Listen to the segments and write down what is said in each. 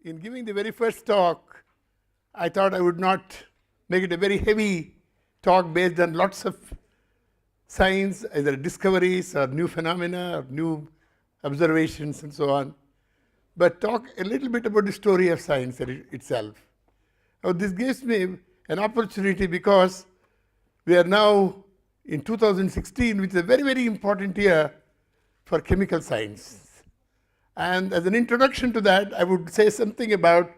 in giving the very first talk, I thought I would not make it a very heavy talk based on lots of science, either discoveries or new phenomena or new observations and so on, but talk a little bit about the story of science itself. Now, this gives me an opportunity because we are now in 2016, which is a very, very important year for chemical science. And as an introduction to that, I would say something about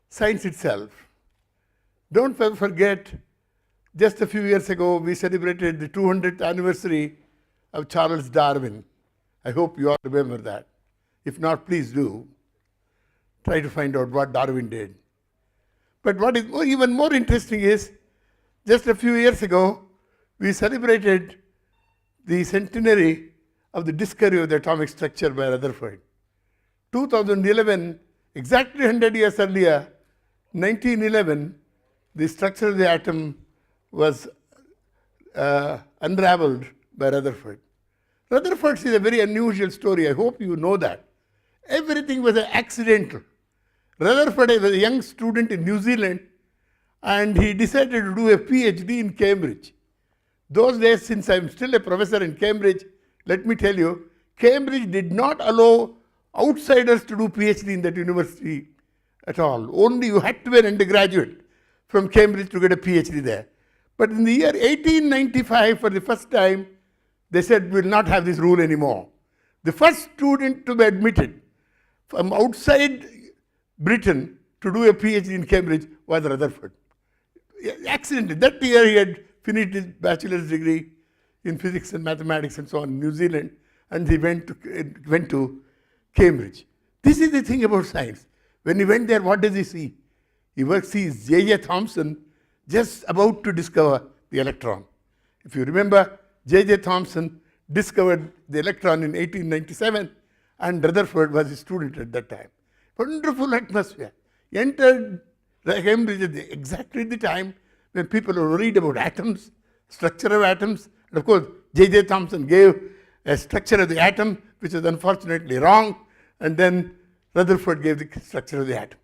science itself. Don't forget, just a few years ago, we celebrated the 200th anniversary of Charles Darwin. I hope you all remember that. If not, please do. Try to find out what Darwin did. But what is even more interesting is, just a few years ago, we celebrated the centenary of the discovery of the atomic structure by Rutherford. 2011, exactly 100 years earlier, 1911, the structure of the atom was unraveled by Rutherford. Rutherford is a very unusual story. I hope you know that. Everything was accidental. Rutherford was a young student in New Zealand, and he decided to do a PhD in Cambridge. Those days, since I'm still a professor in Cambridge, let me tell you, Cambridge did not allow outsiders to do PhD in that university at all. Only you had to be an undergraduate from Cambridge to get a PhD there. But in the year 1895, for the first time, they said, we will not have this rule anymore. The first student to be admitted from outside Britain to do a PhD in Cambridge was Rutherford. Accidentally, that year he had finished his bachelor's degree in physics and mathematics and so on in New Zealand, and he went to Cambridge. This is the thing about science. When he went there, what does he see? He sees J.J. Thomson just about to discover the electron. If you remember, J.J. Thomson discovered the electron in 1897, and Rutherford was a student at that time. Wonderful atmosphere. He entered Cambridge at exactly the time when people were worried about atoms, structure of atoms. And of course, J.J. Thomson gave a structure of the atom, which was unfortunately wrong, and then Rutherford gave the structure of the atom.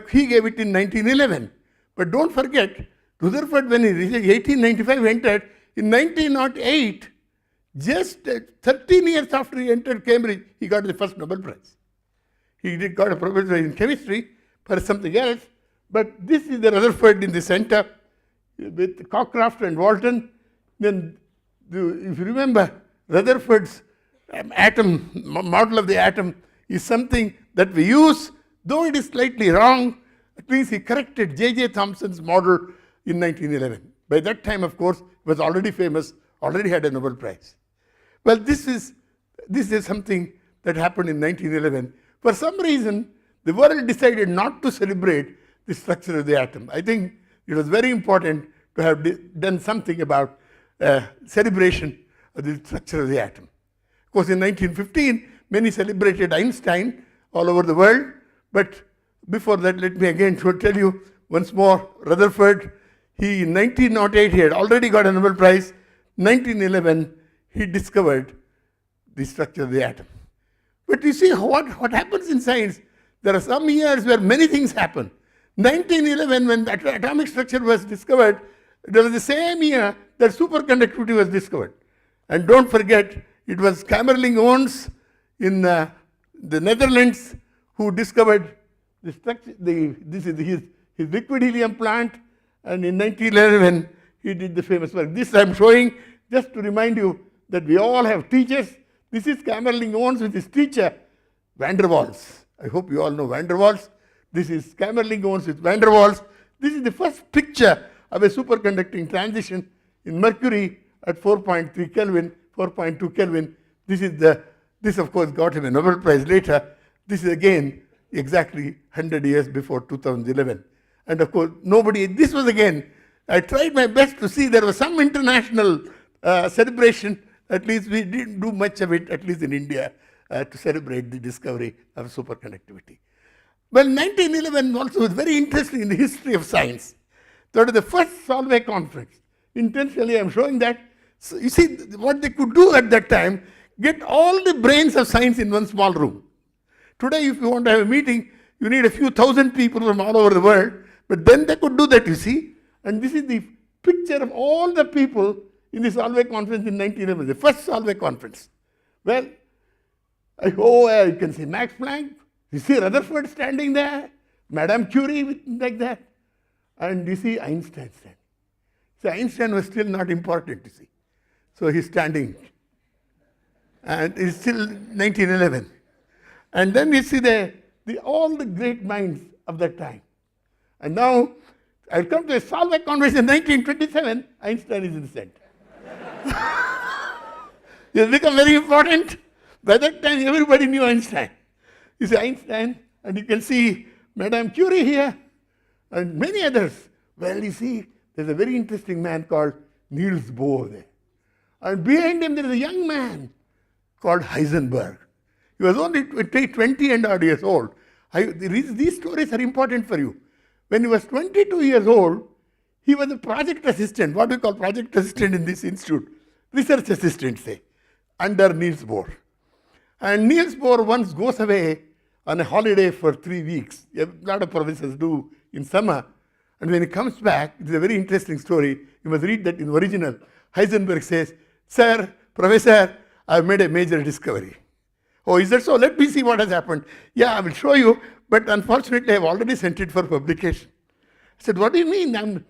He gave it in 1911. But don't forget, Rutherford, when he 1895 entered, in 1908, just 13 years after he entered Cambridge, he got the first Nobel Prize. He got a professor in chemistry for something else, but this is the Rutherford in the center with Cockcroft and Walton. Then, if you remember, Rutherford's atom, model of the atom is something that we use, though it is slightly wrong. At least he corrected J.J. Thomson's model in 1911. By that time, of course, he was already famous, already had a Nobel Prize. Well, this is something that happened in 1911. For some reason, the world decided not to celebrate the structure of the atom. I think it was very important to have done something about celebration of the structure of the atom. Of course, in 1915, many celebrated Einstein all over the world. But before that, let me again tell you once more, Rutherford, in 1908, he had already got a Nobel Prize. 1911, he discovered the structure of the atom. But you see what happens in science. There are some years where many things happen. 1911, when the atomic structure was discovered, it was the same year that superconductivity was discovered. And don't forget, it was Kamerlingh Onnes in the Netherlands who discovered the structure. This is his liquid helium plant, and in 1911 he did the famous work. This I am showing just to remind you that we all have teachers. This is Kamerlingh Onnes with his teacher, van der Waals. I hope you all know van der Waals. This is Kamerlingh Onnes with van der Waals. This is the first picture of a superconducting transition in mercury at 4.3 Kelvin, 4.2 Kelvin. This of course got him a Nobel Prize later. This is again exactly 100 years before 2011. And of course, this was again, I tried my best to see there was some international celebration. At least we didn't do much of it, at least in India, to celebrate the discovery of superconductivity. Well, 1911 also was very interesting in the history of science. That was the first Solvay conference. Intentionally, I'm showing that. So you see, what they could do at that time, get all the brains of science in one small room. Today, if you want to have a meeting, You need a few thousand people from all over the world, but then they could do that, you see. And this is the picture of all the people in the Solvay conference in 1911, the first Solvay conference. Well, you can see Max Planck, you see Rutherford standing there, Madame Curie like that, and you see Einstein standing. So Einstein was still not important, you see. So he's standing, and it's still 1911. And then you see all the great minds of that time. And now, I'll come to a Solvay conference in 1927, Einstein is in the center. He has become very important. By that time, everybody knew Einstein. You see Einstein, and you can see Madame Curie here, and many others. Well, you see, there's a very interesting man called Niels Bohr there. And behind him, there is a young man called Heisenberg. He was only 20 and odd years old. These stories are important for you. When he was 22 years old, he was a project assistant, what we call project assistant in this institute, research assistant, say, under Niels Bohr. And Niels Bohr once goes away on a holiday for 3 weeks. A lot of professors do in summer. And when he comes back, it's a very interesting story. You must read that in the original. Heisenberg says, "Sir, Professor, I've made a major discovery." "Oh, is that so? Let me see what has happened." "Yeah, I will show you, but unfortunately, I've already sent it for publication." I said, "What do you mean?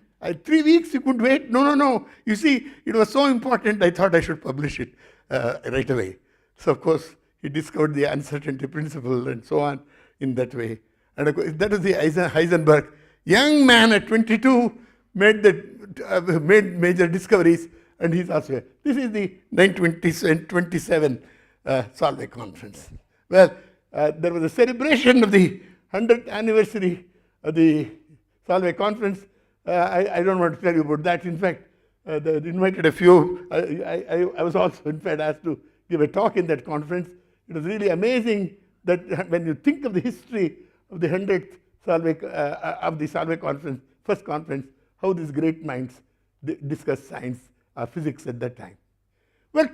3 weeks you couldn't wait?" No. You see, it was so important, I thought I should publish it right away. So, of course, he discovered the uncertainty principle and so on in that way. And of course, that was the Heisenberg. Young man at 22 made major discoveries, and he's also here. This is the 1927 Solvay conference. Well, there was a celebration of the 100th anniversary of the Solvay conference. I don't want to tell you about that. In fact, they invited a few. I was also, in fact, asked to give a talk in that conference. It was really amazing that when you think of the history of the 100th Solvay conference, first conference, how these great minds discuss science or physics at that time. Well,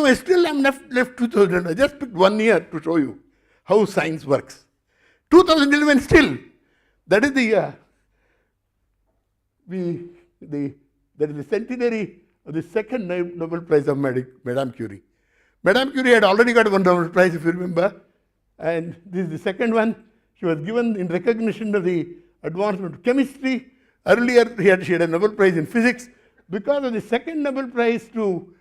I still am left 2000. I just picked 1 year to show you how science works. 2011 still, that is the year that is the centenary of the second Nobel Prize of Madame Curie. Madame Curie had already got one Nobel Prize, if you remember, and this is the second one. She was given in recognition of the advancement of chemistry. Earlier, she had a Nobel Prize in physics. Because of the second Nobel Prize to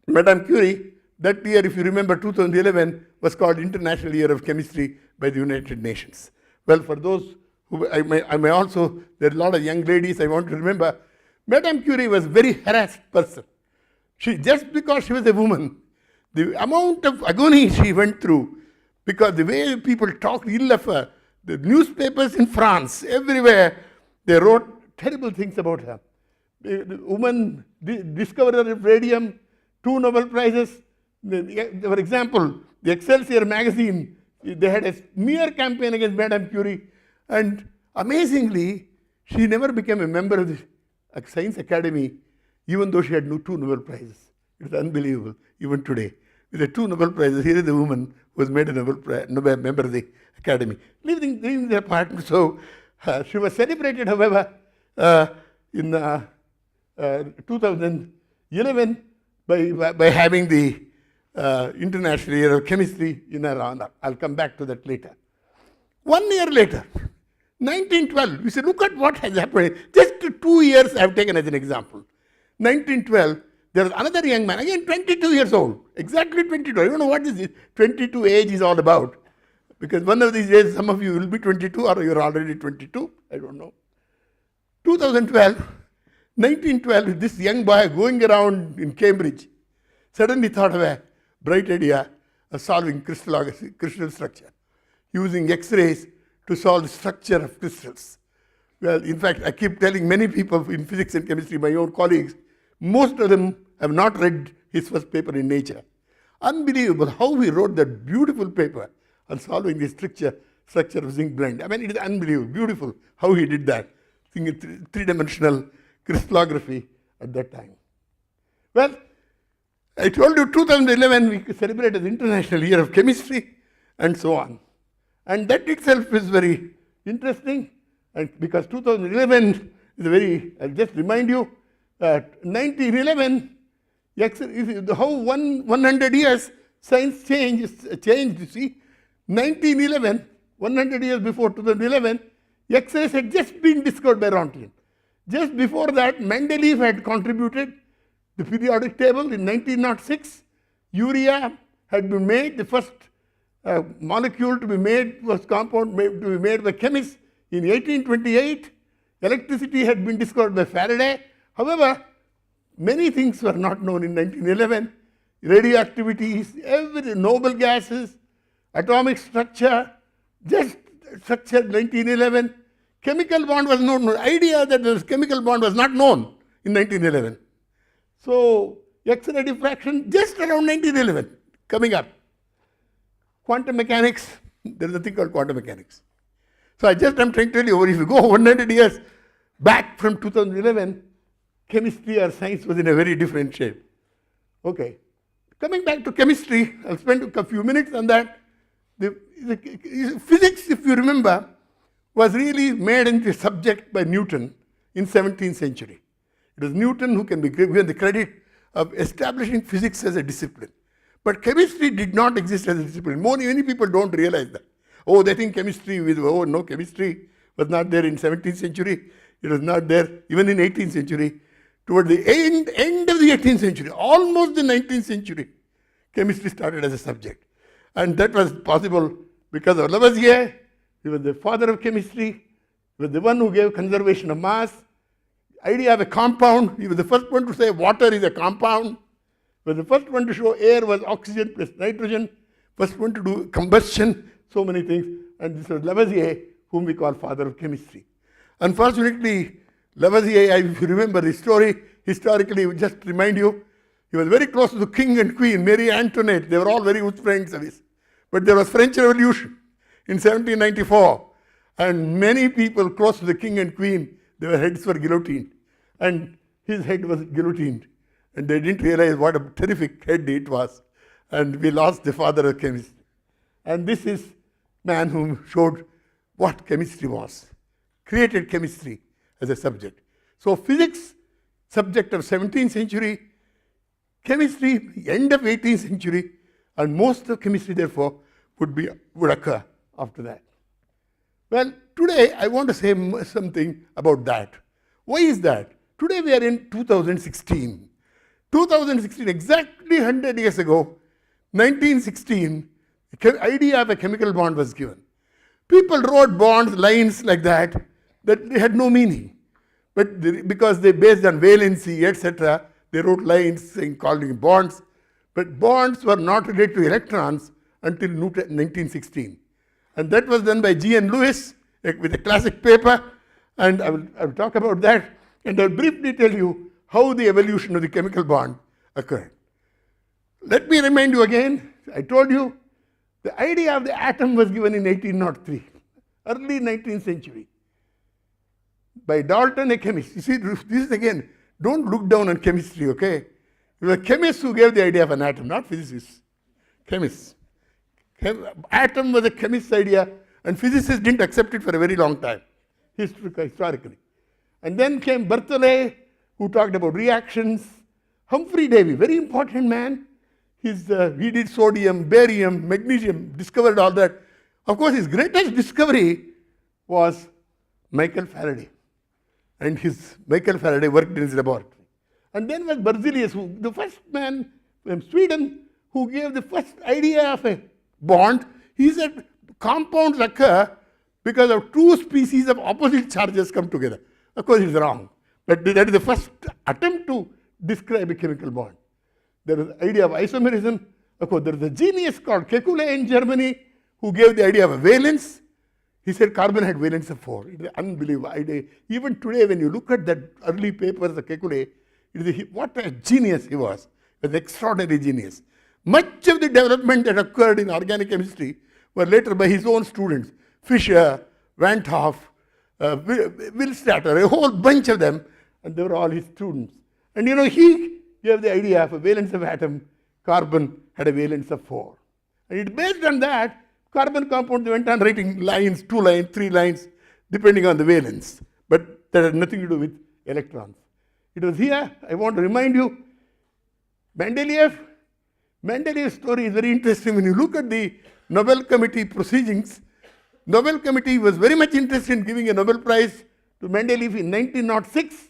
Madame Curie, that year, if you remember, 2011, was called International Year of Chemistry by the United Nations. Well, for those who I may also, there are a lot of young ladies I want to remember, Madame Curie was a very harassed person. Just because she was a woman, the amount of agony she went through, because the way people talked ill of her, the newspapers in France, everywhere, they wrote terrible things about her. The woman discoverer of radium, 2 Nobel Prizes. For example, the Excelsior magazine, they had a smear campaign against Madame Curie, and amazingly, she never became a member of the Science Academy, even though she had 2 Nobel Prizes. It's unbelievable, even today. With the 2 Nobel Prizes, here is the woman who was made a Nobel member of the Academy. Leaving the apart, so she was celebrated, however, in 2011 by having the International Year of Chemistry in her honor. I'll come back to that later. 1 year later, 1912, you say, look at what has happened. Just 2 years I have taken as an example. 1912, there was another young man, again 22 years old, exactly 22. I don't know what this 22 age is all about. Because one of these days, some of you will be 22 or you're already 22. I don't know. 1912, this young boy going around in Cambridge suddenly thought of a bright idea of solving crystal structure, using X-rays to solve the structure of crystals. Well, in fact, I keep telling many people in physics and chemistry, my own colleagues, most of them have not read his first paper in Nature. Unbelievable how he wrote that beautiful paper on solving the structure of zinc blende. I mean, it is unbelievable, beautiful how he did that. Three-dimensional crystallography at that time. Well, I told you 2011 we celebrated the International Year of Chemistry and so on. And that itself is very interesting, and because 2011 is a very, I'll just remind you that 1911, how 100 years science changed, you see. 1911, 100 years before 2011, X-rays had just been discovered by Röntgen. Just before that, Mendeleev had contributed the periodic table in 1906. Urea had been made, the first molecule to be made was compound to be made by chemists in 1828. Electricity had been discovered by Faraday. However, many things were not known in 1911. Radioactivity, every noble gases, atomic structure, just structure 1911. Chemical bond was not known. The idea that this chemical bond was not known in 1911. So, X-ray diffraction just around 1911 coming up. Quantum mechanics, there is a thing called quantum mechanics. So, I'm trying to tell you, if you go 100 years back from 2011, chemistry or science was in a very different shape. Okay. Coming back to chemistry, I'll spend a few minutes on that. The physics, if you remember, was really made into a subject by Newton in 17th century. It was Newton who can be given the credit of establishing physics as a discipline. But chemistry did not exist as a discipline. Many people don't realize that. Oh, they think chemistry no, chemistry was not there in 17th century. It was not there even in 18th century. Toward the end of the 18th century, almost the 19th century, chemistry started as a subject. And that was possible because of Lavoisier. He was the father of chemistry. He was the one who gave conservation of mass. Idea of a compound. He was the first one to say water is a compound. He was the first one to show air was oxygen plus nitrogen. First one to do combustion. So many things. And this was Lavoisier, whom we call father of chemistry. Unfortunately, Lavoisier, if you remember the story, historically, just remind you, he was very close to the king and queen, Marie Antoinette. They were all very good friends of his. But there was French Revolution in 1794, and many people close to the king and queen, their heads were guillotined. And his head was guillotined. And they didn't realize what a terrific head it was. And we lost the father of chemistry. And this is man who showed what chemistry was, created chemistry as a subject. So physics, subject of 17th century, chemistry, end of 18th century, and most of chemistry, therefore, would occur after that. Well, today I want to say something about that. Why is that? Today we are in 2016. 2016, exactly 100 years ago, 1916, the idea of a chemical bond was given. People wrote bonds, lines like that had no meaning. But because they based on valency, etc., they wrote lines calling bonds. But bonds were not related to electrons until 1916. And that was done by G.N. Lewis with a classic paper. And I will talk about that. And I will briefly tell you how the evolution of the chemical bond occurred. Let me remind you again, I told you, the idea of the atom was given in 1803, early 19th century, by Dalton, a chemist. You see, this is again, don't look down on chemistry, okay? It was chemists who gave the idea of an atom, not physicists. Chemists. Atom was a chemist's idea, and physicists didn't accept it for a very long time, historically. And then came Berthollet, who talked about reactions. Humphrey Davy, very important man. He did sodium, barium, magnesium, discovered all that. Of course, his greatest discovery was Michael Faraday. And Michael Faraday worked in his laboratory. And then was Berzelius, the first man from Sweden who gave the first idea of a bond. He said compounds occur because of two species of opposite charges come together. Of course, it's wrong. But that is the first attempt to describe a chemical bond. There is the idea of isomerism. Of course, there is a genius called Kekulé in Germany who gave the idea of a valence. He said carbon had valence of 4. It is an unbelievable idea. Even today, when you look at that early papers of Kekulé, what a genius he was. He was an extraordinary genius. Much of the development that occurred in organic chemistry were later by his own students. Fischer, Van 't Hoff, Willstatter, a whole bunch of them, and they were all his students. And he gave the idea of a valence of atom, carbon had a valence of 4. And it's based on that, carbon compounds went on writing lines, 2 lines, 3 lines, depending on the valence. But that had nothing to do with electrons. It was here, I want to remind you, Mendeleev's story is very interesting. When you look at the Nobel Committee proceedings, Nobel Committee was very much interested in giving a Nobel Prize to Mendeleev in 1906,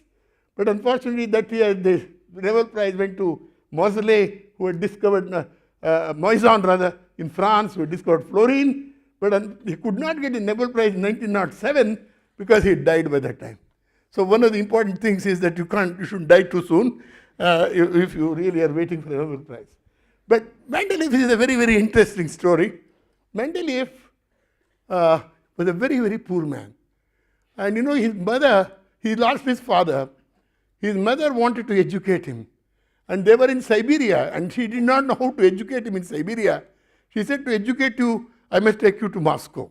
but unfortunately that year the Nobel Prize went to Moseley, who had discovered, Moissan rather, in France, who had discovered fluorine, but he could not get a Nobel Prize in 1907 because he died by that time. So one of the important things is that you shouldn't die too soon if you really are waiting for a Nobel Prize. But Mendeleev is a very, very interesting story. Mendeleev was a very, very poor man. And his mother, he lost his father. His mother wanted to educate him. And they were in Siberia, and she did not know how to educate him in Siberia. She said, to educate you, I must take you to Moscow.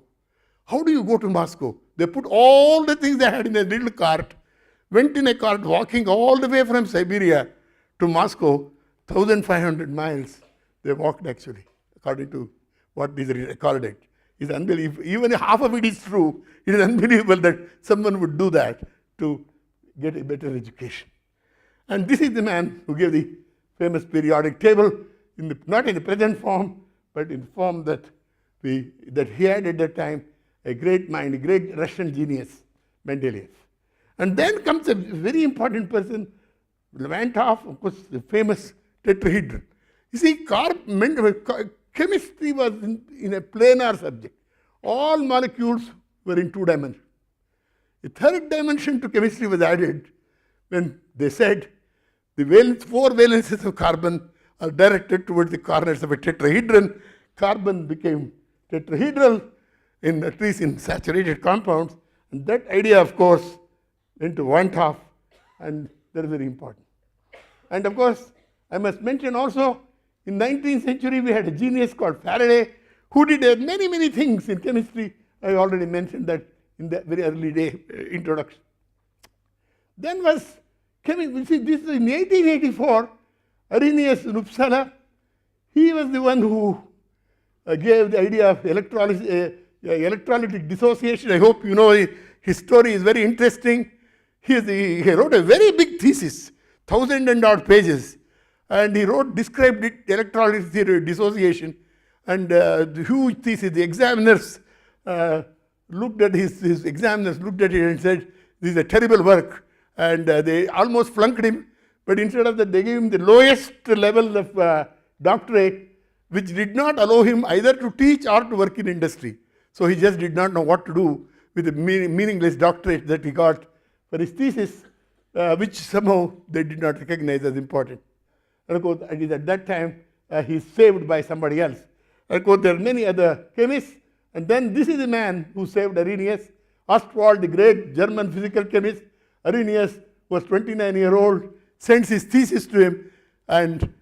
How do you go to Moscow? They put all the things they had in a little cart, went in a cart, walking all the way from Siberia to Moscow, 1,500 miles. They walked actually, according to what is recorded. It's unbelievable. Even if half of it is true, it is unbelievable that someone would do that to get a better education. And this is the man who gave the famous periodic table, not in the present form, but in the form that he had at that time, a great mind, a great Russian genius, Mendeleev. And then comes a very important person, Levantov, of course, the famous tetrahedron. You see, chemistry was in a planar subject. All molecules were in 2 dimensions. A third dimension to chemistry was added when they said the 4 valences of carbon are directed towards the corners of a tetrahedron. Carbon became tetrahedral, at least in saturated compounds. And that idea, of course, went to Levantov, and that is very important. And of course, I must mention also, in 19th century, we had a genius called Faraday, who did many, many things in chemistry. I already mentioned that in the very early day introduction. Then was chemistry. See, this is in 1884, Arrhenius in Uppsala. He was the one who gave the idea of electrolytic dissociation. I hope you know his story is very interesting. He wrote a very big thesis, 1,000 and odd pages. And he described it, electrolytic theory, dissociation, and the huge thesis. The examiners looked at his examiners looked at it and said, "This is a terrible work," and they almost flunked him. But instead of that, they gave him the lowest level of doctorate, which did not allow him either to teach or to work in industry. So he just did not know what to do with the meaningless doctorate that he got for his thesis, which somehow they did not recognize as important. And of course, at that time, he's saved by somebody else. And of course, there are many other chemists. And then this is the man who saved Arrhenius, Ostwald, the great German physical chemist. Arrhenius was 29-year-old, sends his thesis to him, and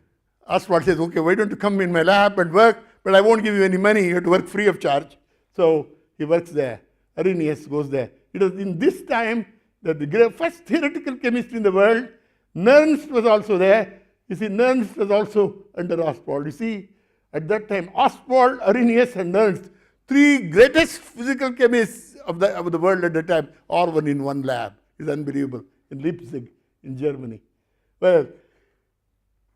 Ostwald says, "Okay, why don't you come in my lab and work, but I won't give you any money, you have to work free of charge." So he works there. Arrhenius goes there. It was in this time that the first theoretical chemist in the world, Nernst, was also there. You see, Nernst was also under Ostwald. You see, at that time, Ostwald, Arrhenius, and Nernst, 3 greatest physical chemists of the world at the time, all were in one lab. It's unbelievable, in Leipzig, in Germany. Well,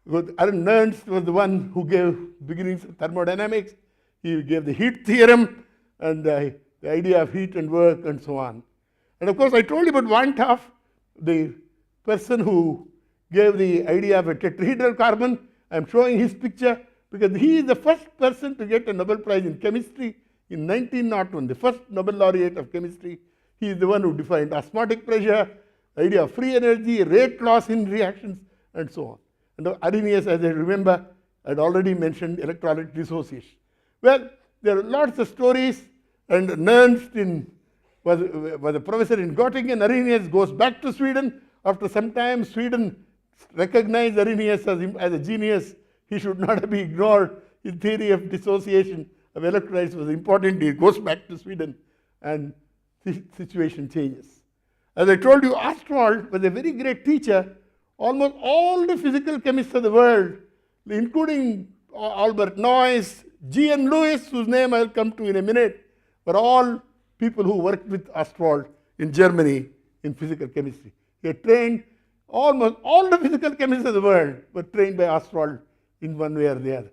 Nernst was the one who gave beginnings of thermodynamics. He gave the heat theorem and the idea of heat and work and so on. And of course, I told you about Levantov, the person who gave the idea of a tetrahedral carbon. I'm showing his picture because he is the first person to get a Nobel Prize in chemistry in 1901, the first Nobel laureate of chemistry. He is the one who defined osmotic pressure, the idea of free energy, rate loss in reactions, and so on. And Arrhenius, as I remember, had already mentioned electrolytic dissociation. Well, there are lots of stories, and Nernst was a professor in Göttingen. Arrhenius goes back to Sweden. After some time, Sweden recognized Arrhenius as a genius. He should not be ignored. His theory of dissociation of electrolytes was important. He goes back to Sweden, and the situation changes. As I told you, Ostwald was a very great teacher. Almost all the physical chemists of the world, including Albert Noyes, G. N. Lewis, whose name I will come to in a minute, were all people who worked with Ostwald in Germany in physical chemistry. He had trained almost all the physical chemists of the world were trained by Ostwald in one way or the other.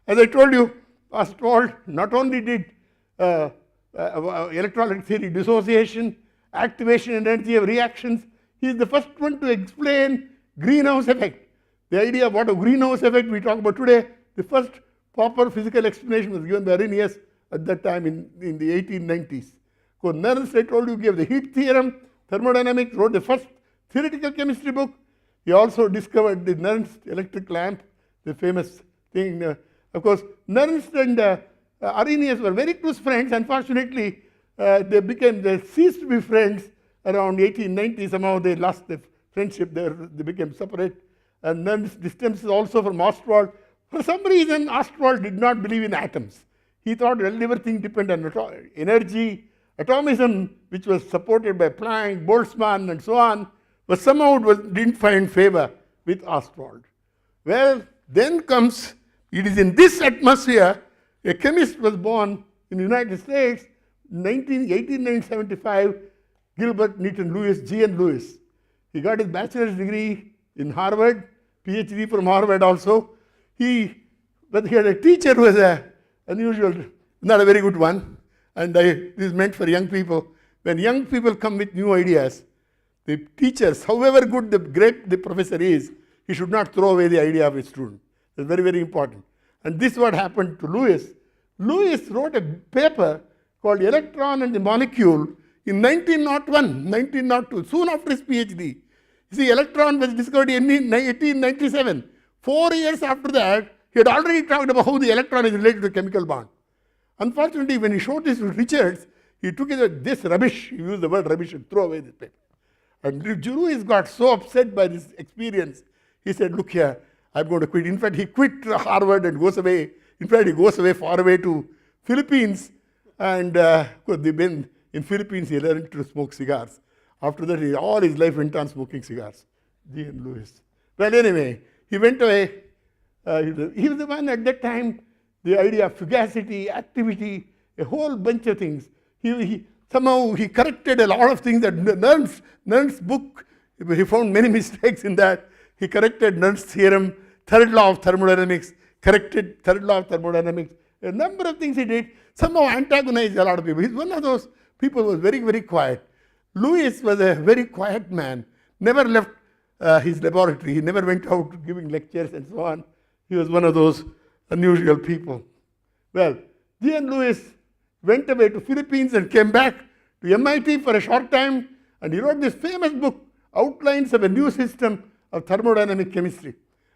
As I told you, Ostwald not only did electrolytic theory, dissociation, activation energy of reactions, he is the first one to explain greenhouse effect. The idea of what a greenhouse effect we talk about today, the first proper physical explanation was given by Arrhenius at that time in the 1890s. So Nernst, I told you, gave the heat theorem, thermodynamics, wrote the first theoretical chemistry book. He also discovered the Nernst electric lamp, the famous thing. Of course, Nernst and Arrhenius were very close friends. Unfortunately, they ceased to be friends around 1890. Somehow they lost their friendship. They became separate. And Nernst distanced also from Ostwald. For some reason, Ostwald did not believe in atoms. He thought everything depended on energy, atomism, which was supported by Planck, Boltzmann, and so on, but somehow didn't find favor with Ostwald. Well, then comes, it is in this atmosphere, a chemist was born in the United States, 1875, Gilbert Newton Lewis, G. N. Lewis. He got his bachelor's degree in Harvard, PhD from Harvard also. But he had a teacher who was unusual, not a very good one. And this is meant for young people. When young people come with new ideas, the teachers, however good the professor is, he should not throw away the idea of his student. That's very, very important. And this is what happened to Lewis. Lewis wrote a paper called Electron and the Molecule in 1902, soon after his PhD. You see, electron was discovered in 1897. 4 years after that, he had already talked about how the electron is related to a chemical bond. Unfortunately, when he showed this to Richards, he took it as this rubbish. He used the word rubbish and threw away this paper. And Lewis got so upset by this experience, he said, look here, I'm going to quit. In fact, he quit Harvard and goes away. In fact, he goes away far away to Philippines. And in Philippines, he learned to smoke cigars. After that, all his life went on smoking cigars. G. N. Lewis. Well, anyway, he went away. He was the one at that time, the idea of fugacity, activity, a whole bunch of things. Somehow he corrected a lot of things that Nernst's book, he found many mistakes in that. He corrected Nernst's theorem, third law of thermodynamics, corrected third law of thermodynamics. A number of things he did, somehow antagonized a lot of people. He's one of those people who was very, very quiet. Lewis was a very quiet man, never left his laboratory. He never went out giving lectures and so on. He was one of those unusual people. Well, G. N. Lewis went away to Philippines and came back to MIT for a short time, and he wrote this famous book, Outlines of a New System of Thermodynamic Chemistry.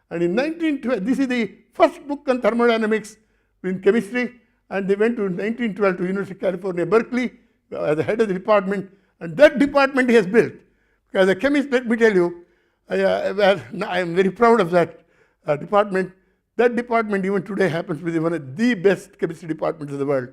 And in 1912, this is the first book on thermodynamics in chemistry, and they went to 1912 to University of California, Berkeley, as the head of the department, and that department he has built. As a chemist, let me tell you, I am very proud of that department. That department even today happens to be one of the best chemistry departments in the world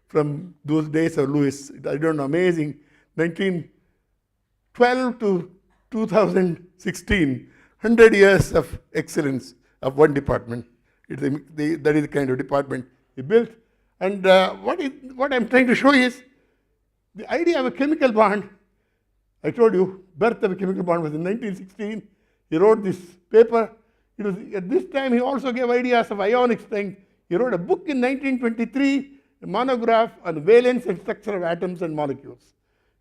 from those days of Lewis. I don't know, amazing. 1912 to 2016, 100 years of excellence of one department. That is the kind of department he built. And what I'm trying to show is the idea of a chemical bond. I told you, birth of a chemical bond was in 1916. He wrote this paper. It was at this time he also gave ideas of ionic strength. He wrote a book in 1923, a monograph on valence and structure of atoms and molecules.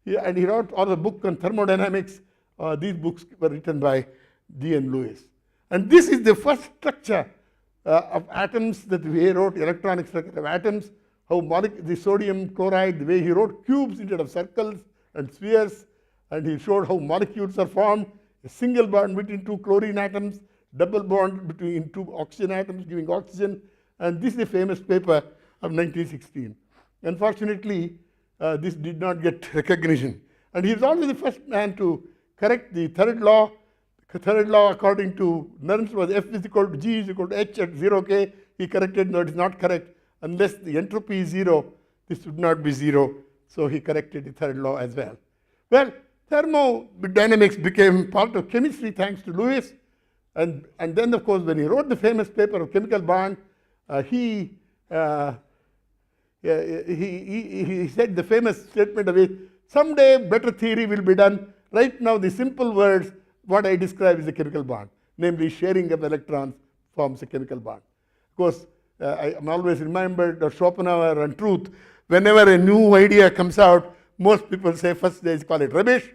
And he wrote also a book on thermodynamics. These books were written by G. N. Lewis. And this is the first structure of atoms that he wrote, electronic structure of atoms, how the sodium chloride, the way he wrote cubes instead of circles and spheres, and he showed how molecules are formed, a single bond between two chlorine atoms, double bond between two oxygen atoms giving oxygen, and this is a famous paper of 1916. Unfortunately, this did not get recognition. And he was also the first man to correct the third law. The third law, according to Nernst, was F is equal to G is equal to H at 0K. He corrected, no, it is not correct. Unless the entropy is 0, this should not be 0. So he corrected the third law as well. Well, thermodynamics became part of chemistry thanks to Lewis. And then, of course, when he wrote the famous paper of chemical bond, he uh, he said the famous statement of his, someday better theory will be done. Right now the simple words, what I describe is a chemical bond, namely sharing of electrons forms a chemical bond. Of course, I am always remembered of Schopenhauer and truth. Whenever a new idea comes out, most people say first they call it rubbish.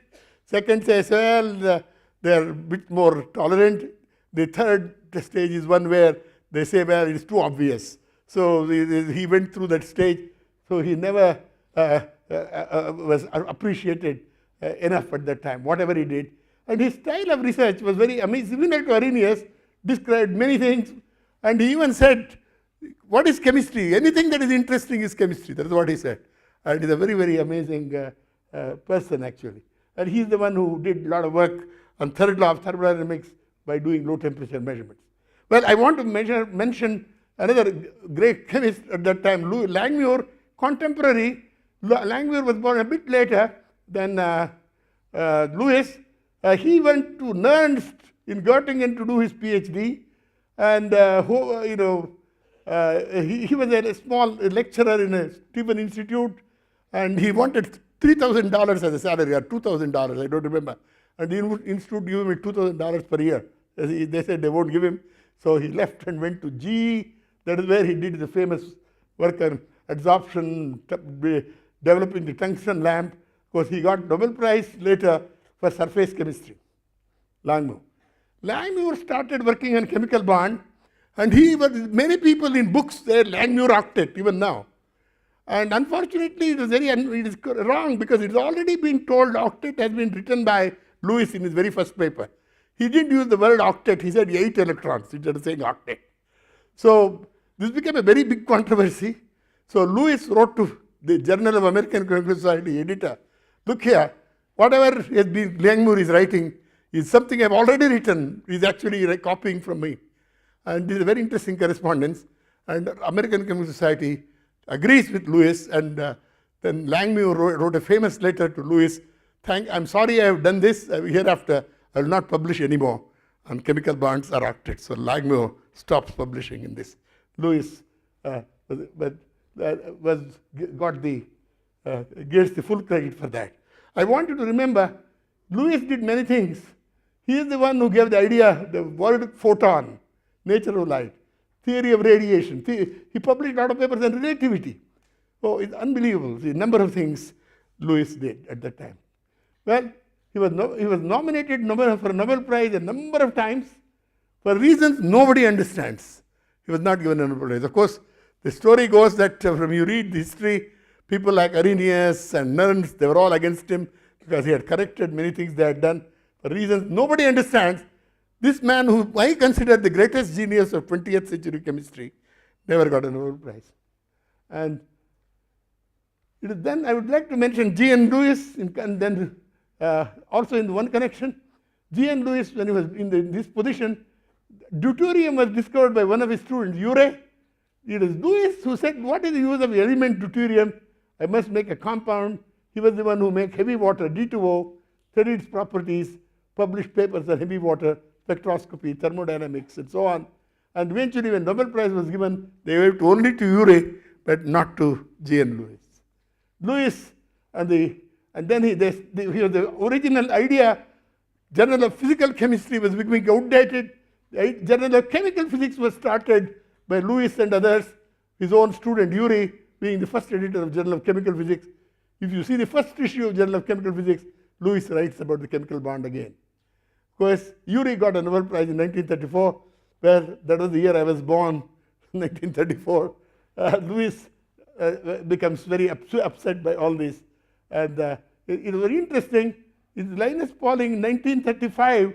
Second says, well, they are a bit more tolerant. The third stage is one where they say, well, it's too obvious. So he went through that stage. So he never was appreciated enough at that time, whatever he did. And his style of research was very amazing. Similar to Arrhenius, described many things. And he even said, what is chemistry? Anything that is interesting is chemistry. That is what he said. And he's a very, very amazing person, actually. And he's the one who did a lot of work on third law of thermodynamics by doing low temperature measurements. Well, I want to mention another great chemist at that time, Langmuir, contemporary. Langmuir was born a bit later than Lewis. He went to Nernst in Göttingen to do his PhD, and he was a small lecturer in a Stephen Institute, and he wanted $3,000 as a salary, or $2,000, I don't remember. And the institute gave him $2,000 per year. They said they won't give him, so he left and went to GE. That is where he did the famous work on adsorption, developing the tungsten lamp. Of course, he got Nobel Prize later for surface chemistry, Langmuir. Langmuir started working on chemical bond, and many people in books say Langmuir octet, even now. And unfortunately, it is wrong, because it's already been told octet has been written by Lewis in his very first paper. He didn't use the word octet, he said 8 electrons instead of saying octet. So this became a very big controversy. So Lewis wrote to the Journal of American Chemical Society editor, look here, whatever Langmuir is writing is something I've already written. He's actually copying from me. And this is a very interesting correspondence. And American Chemical Society agrees with Lewis, and then Langmuir wrote a famous letter to Lewis. I'm sorry I have done this. Hereafter, I will not publish anymore on chemical bonds or octets. So Langmuir stops publishing in this. Lewis gets the full credit for that. I want you to remember, Lewis did many things. He is the one who gave the idea, the word photon, nature of light, theory of radiation. He published a lot of papers on relativity. Oh, it's unbelievable, the number of things Lewis did at that time. Well, he was nominated for a Nobel Prize a number of times for reasons nobody understands. He was not given a Nobel Prize. Of course, the story goes that from you read the history, people like Arrhenius and Nernst, they were all against him because he had corrected many things they had done for reasons nobody understands. This man, who I consider the greatest genius of 20th century chemistry, never got a Nobel Prize. And then I would like to mention G.N. Lewis, and then also in one connection. G.N. Lewis, when he was in this position, deuterium was discovered by one of his students, Urey. It is Lewis who said, what is the use of the element deuterium? I must make a compound. He was the one who made heavy water, D2O, studied its properties, published papers on heavy water, spectroscopy, thermodynamics, and so on. And eventually, when Nobel Prize was given, they gave it only to Urey, but not to G.N. Lewis. Lewis, and then he was the original idea. Journal of Physical Chemistry was becoming outdated. The Journal of Chemical Physics was started by Lewis and others, his own student Urey being the first editor of Journal of Chemical Physics. If you see the first issue of Journal of Chemical Physics, Lewis writes about the chemical bond again. Of course, Urey got a Nobel Prize in 1934, where that was the year I was born, 1934. Lewis becomes very upset by all this. And it was very interesting. Linus Pauling in 1935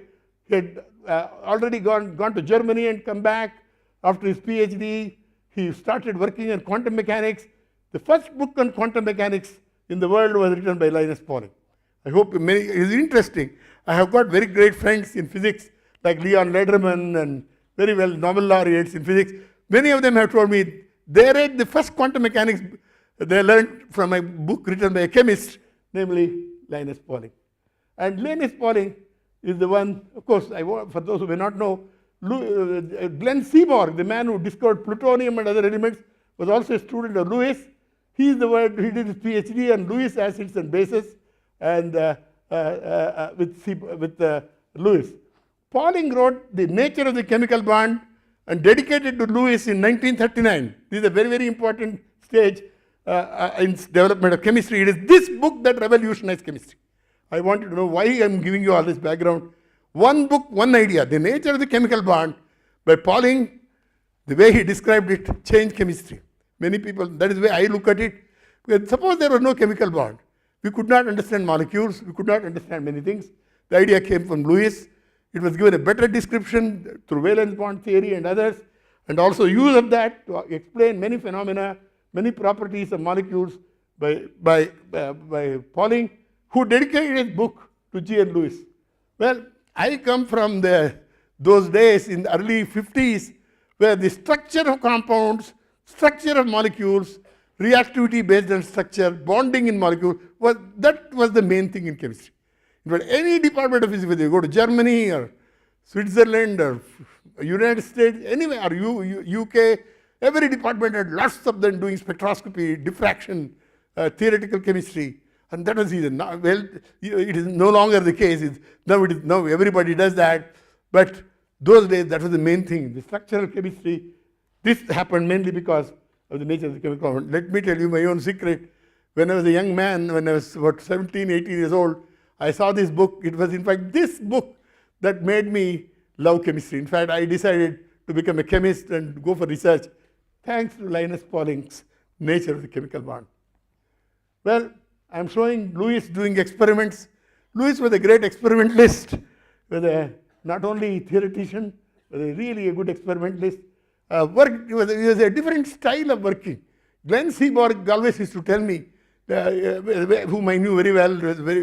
had already gone to Germany and come back after his PhD. He started working on quantum mechanics. The first book on quantum mechanics in the world was written by Linus Pauling. I hope it is interesting. I have got very great friends in physics, like Leon Lederman and very well Nobel laureates in physics. Many of them have told me they read the first quantum mechanics they learned from a book written by a chemist, namely Linus Pauling. And Linus Pauling is the one, of course, for those who may not know, Glenn Seaborg, the man who discovered plutonium and other elements, was also a student of Lewis. He did his PhD on Lewis acids and bases, and with Lewis. Pauling wrote The Nature of the Chemical Bond and dedicated to Lewis in 1939. This is a very, very important stage in development of chemistry. It is this book that revolutionized chemistry. I want you to know why I am giving you all this background. One book, one idea, The Nature of the Chemical Bond, by Pauling. The way he described it changed chemistry. Many people, that is the way I look at it. Because suppose there was no chemical bond. We could not understand molecules. We could not understand many things. The idea came from Lewis. It was given a better description through valence bond theory and others, and also use of that to explain many phenomena, many properties of molecules by Pauling, who dedicated his book to G.N. Lewis. Well, I come from those days in the early 50s, where the structure of compounds, structure of molecules, reactivity based on structure, bonding in molecule, that was the main thing in chemistry. In fact, any department of physics, whether you go to Germany or Switzerland or United States, anywhere, or UK, every department had lots of them doing spectroscopy, diffraction, theoretical chemistry. And that was easy. Now, well, it is no longer the case. Now everybody does that. But those days, that was the main thing. The structural chemistry, this happened mainly because of the nature of the chemical bond. Let me tell you my own secret. When I was a young man, when I was about 17, 18 years old, I saw this book. It was, in fact, this book that made me love chemistry. In fact, I decided to become a chemist and go for research, thanks to Linus Pauling's Nature of the Chemical Bond. Well, I'm showing Lewis doing experiments. Lewis was a great experimentalist, not only theoretician, but really a good experimentalist. He was a different style of working. Glenn Seaborg always used to tell me, whom I knew very well,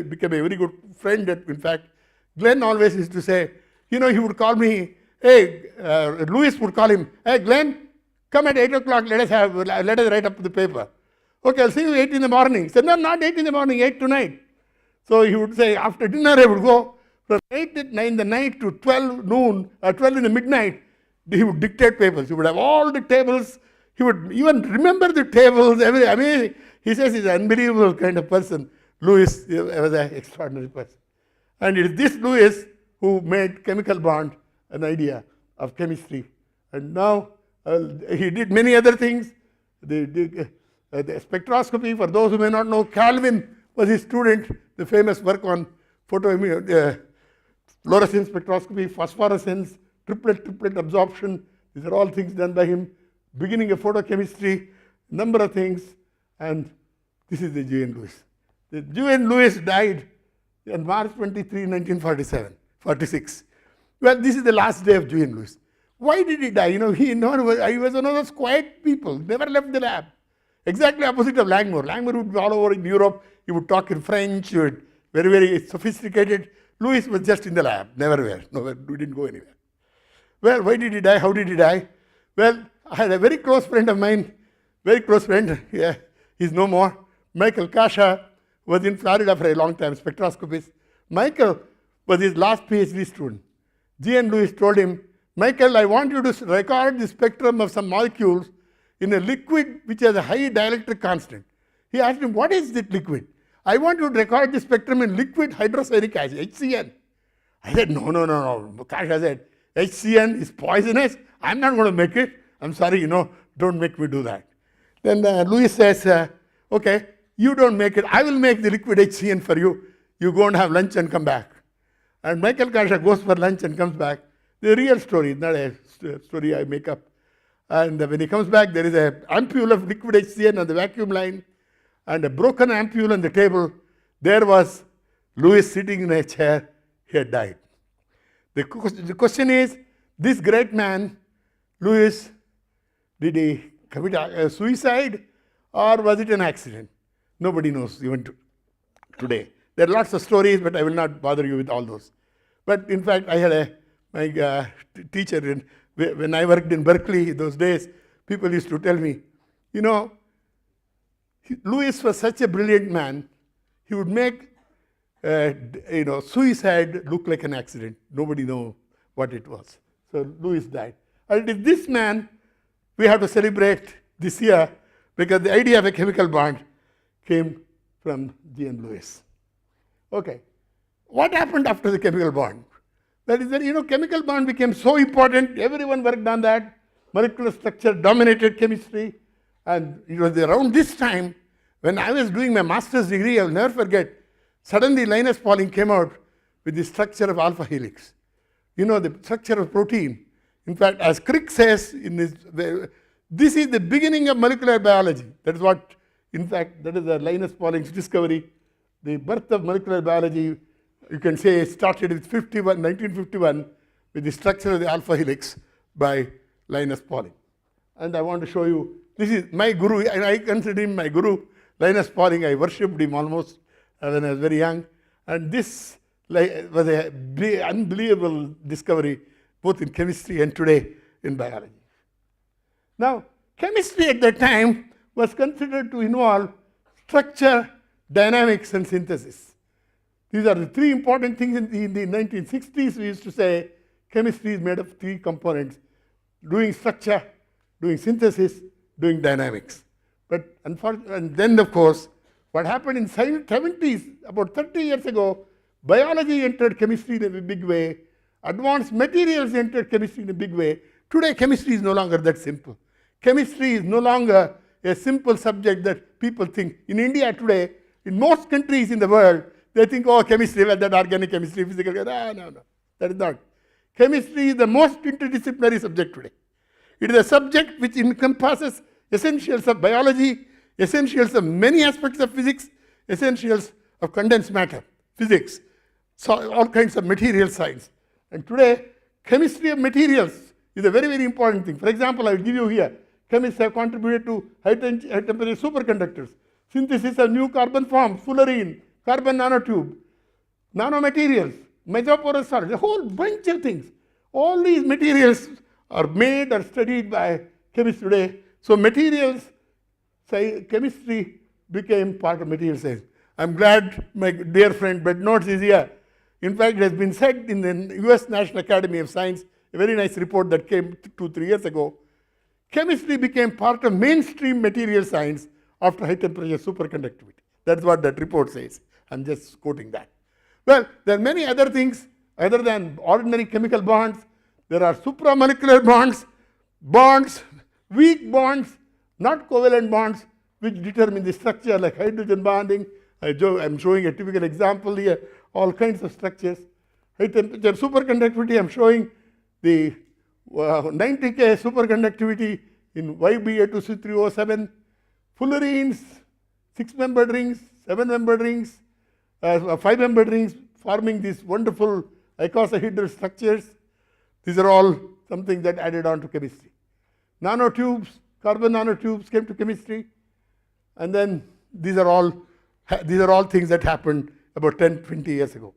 became a very good friend. In fact, Glenn always used to say, he would call me, hey, Lewis would call him, hey, Glenn, come at 8 o'clock, let us write up the paper. Okay, I'll see you 8 in the morning. He said, no, not 8 in the morning, 8 tonight. So he would say, after dinner, I would go from 8 in the night to 12 noon, 12 in the midnight, he would dictate papers. He would have all the tables. He would even remember the tables. He says he's an unbelievable kind of person. Lewis was an extraordinary person. And it is this Lewis who made chemical bond an idea of chemistry. And now he did many other things. The spectroscopy, for those who may not know, Calvin was his student. The famous work on fluorescence spectroscopy, phosphorescence, triplet absorption. These are all things done by him. Beginning of photochemistry, number of things. And this is the G.N. Lewis. The G.N. Lewis died on March 23, 1946. Well, this is the last day of G.N. Lewis. Why did he die? He was one of those quiet people, never left the lab. Exactly opposite of Langmuir. Langmuir would be all over in Europe. He would talk in French. He would very, very sophisticated. Lewis was just in the lab, never where. Nowhere. We didn't go anywhere. Well, why did he die? How did he die? Well, I had a very close friend of mine, very close friend. Yeah, he's no more. Michael Kasha was in Florida for a long time, spectroscopist. Michael was his last PhD student. G.N. Lewis told him, Michael, I want you to record the spectrum of some molecules in a liquid which has a high dielectric constant. He asked him, what is that liquid? I want you to record the spectrum in liquid hydrocyanic acid, HCN. I said, no. Kasha said, HCN is poisonous. I'm not going to make it. I'm sorry, don't make me do that. Then Lewis says, okay, you don't make it. I will make the liquid HCN for you. You go and have lunch and come back. And Michael Kasha goes for lunch and comes back. The real story, not a story I make up. And when he comes back, there is an ampule of liquid HCN on the vacuum line and a broken ampule on the table. There was Lewis sitting in a chair. He had died. The question is, this great man, Lewis, did he commit suicide or was it an accident? Nobody knows even today. There are lots of stories, but I will not bother you with all those. But in fact, I had my teacher, when I worked in Berkeley those days, people used to tell me, Lewis was such a brilliant man, he would make suicide look like an accident. Nobody knows what it was. So Lewis died. And this man, we have to celebrate this year because the idea of a chemical bond came from G.N. Lewis. Okay. What happened after the chemical bond? That is that, chemical bond became so important, everyone worked on that, molecular structure dominated chemistry, and it was around this time when I was doing my master's degree, I will never forget, suddenly Linus Pauling came out with the structure of alpha helix. The structure of protein. In fact, as Crick says, this is the beginning of molecular biology. That is what, in fact, that is the Linus Pauling's discovery. The birth of molecular biology, you can say, started with 1951 with the structure of the alpha helix by Linus Pauling. And I want to show you, this is my guru, and I consider him my guru, Linus Pauling. I worshipped him almost when I was very young. And this was an unbelievable discovery, both in chemistry and today in biology. Now, chemistry at that time was considered to involve structure, dynamics, and synthesis. These are the three important things in the 1960s. We used to say chemistry is made of three components: doing structure, doing synthesis, doing dynamics. But unfortunately, and then of course, what happened in the 70s, about 30 years ago, biology entered chemistry in a big way. Advanced materials entered chemistry in a big way. Today, chemistry is no longer that simple. Chemistry is no longer a simple subject that people think. In India today, in most countries in the world, they think, oh, chemistry, well, that organic chemistry, physical chemistry. No. That is not. Chemistry is the most interdisciplinary subject today. It is a subject which encompasses essentials of biology, essentials of many aspects of physics, essentials of condensed matter, physics, so all kinds of material science. And today, chemistry of materials is a very, very important thing. For example, I will give you here, chemists have contributed to high temperature superconductors, synthesis of new carbon forms, fullerene, carbon nanotube, nanomaterials, mesoporous solids, a whole bunch of things. All these materials are made or studied by chemists today. So materials, chemistry became part of material science. I'm glad my dear friend Bednotes is here. In fact, it has been said in the US National Academy of Science, a very nice report that came 2-3 years ago, chemistry became part of mainstream material science after high temperature superconductivity. That's what that report says. I'm just quoting that. Well, there are many other things other than ordinary chemical bonds. There are supramolecular bonds, weak bonds, not covalent bonds, which determine the structure, like hydrogen bonding. I'm showing a typical example here, all kinds of structures. High temperature superconductivity, I'm showing the 90K superconductivity in YBA2C3O7, fullerenes, 6-membered rings, 7-membered rings, 5-membered rings, forming these wonderful icosahedral structures. These are all something that added on to chemistry. Nanotubes, carbon nanotubes came to chemistry, and then these are all things that happened about 10-20 years ago.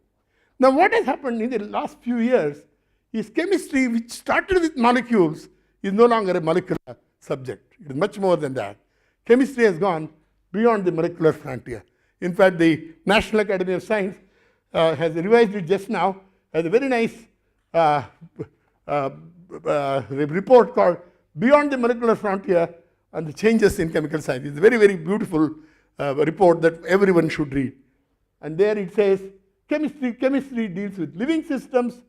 Now, what has happened in the last few years is chemistry, which started with molecules, is no longer a molecular subject. It is much more than that. Chemistry has gone beyond the molecular frontier. In fact, the National Academy of Science has revised it just now, has a very nice report called Beyond the Molecular Frontier and the Changes in Chemical Science. It's a very, very beautiful report that everyone should read. And there it says, chemistry deals with living systems,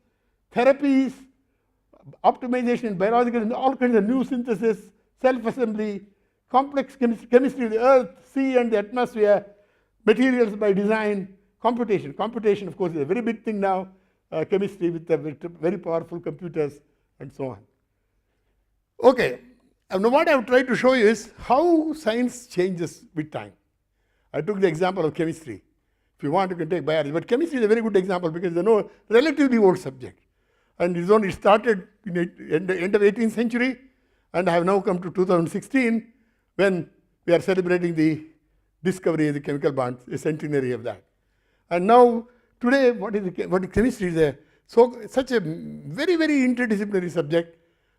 therapies, optimization in biological and all kinds of new synthesis, self-assembly, complex chemistry of the earth, sea and the atmosphere, materials by design, computation. Computation, of course, is a very big thing now, chemistry with very powerful computers and so on. Okay, now what I have tried to show you is how science changes with time. I took the example of chemistry. If you want, you can take biology. But chemistry is a very good example because it's a relatively old subject. And it's only started in the end of 18th century, and have now come to 2016 when we are celebrating the discovery of the chemical bonds, a centenary of that. And now, today, what is chemistry is such a very, very interdisciplinary subject,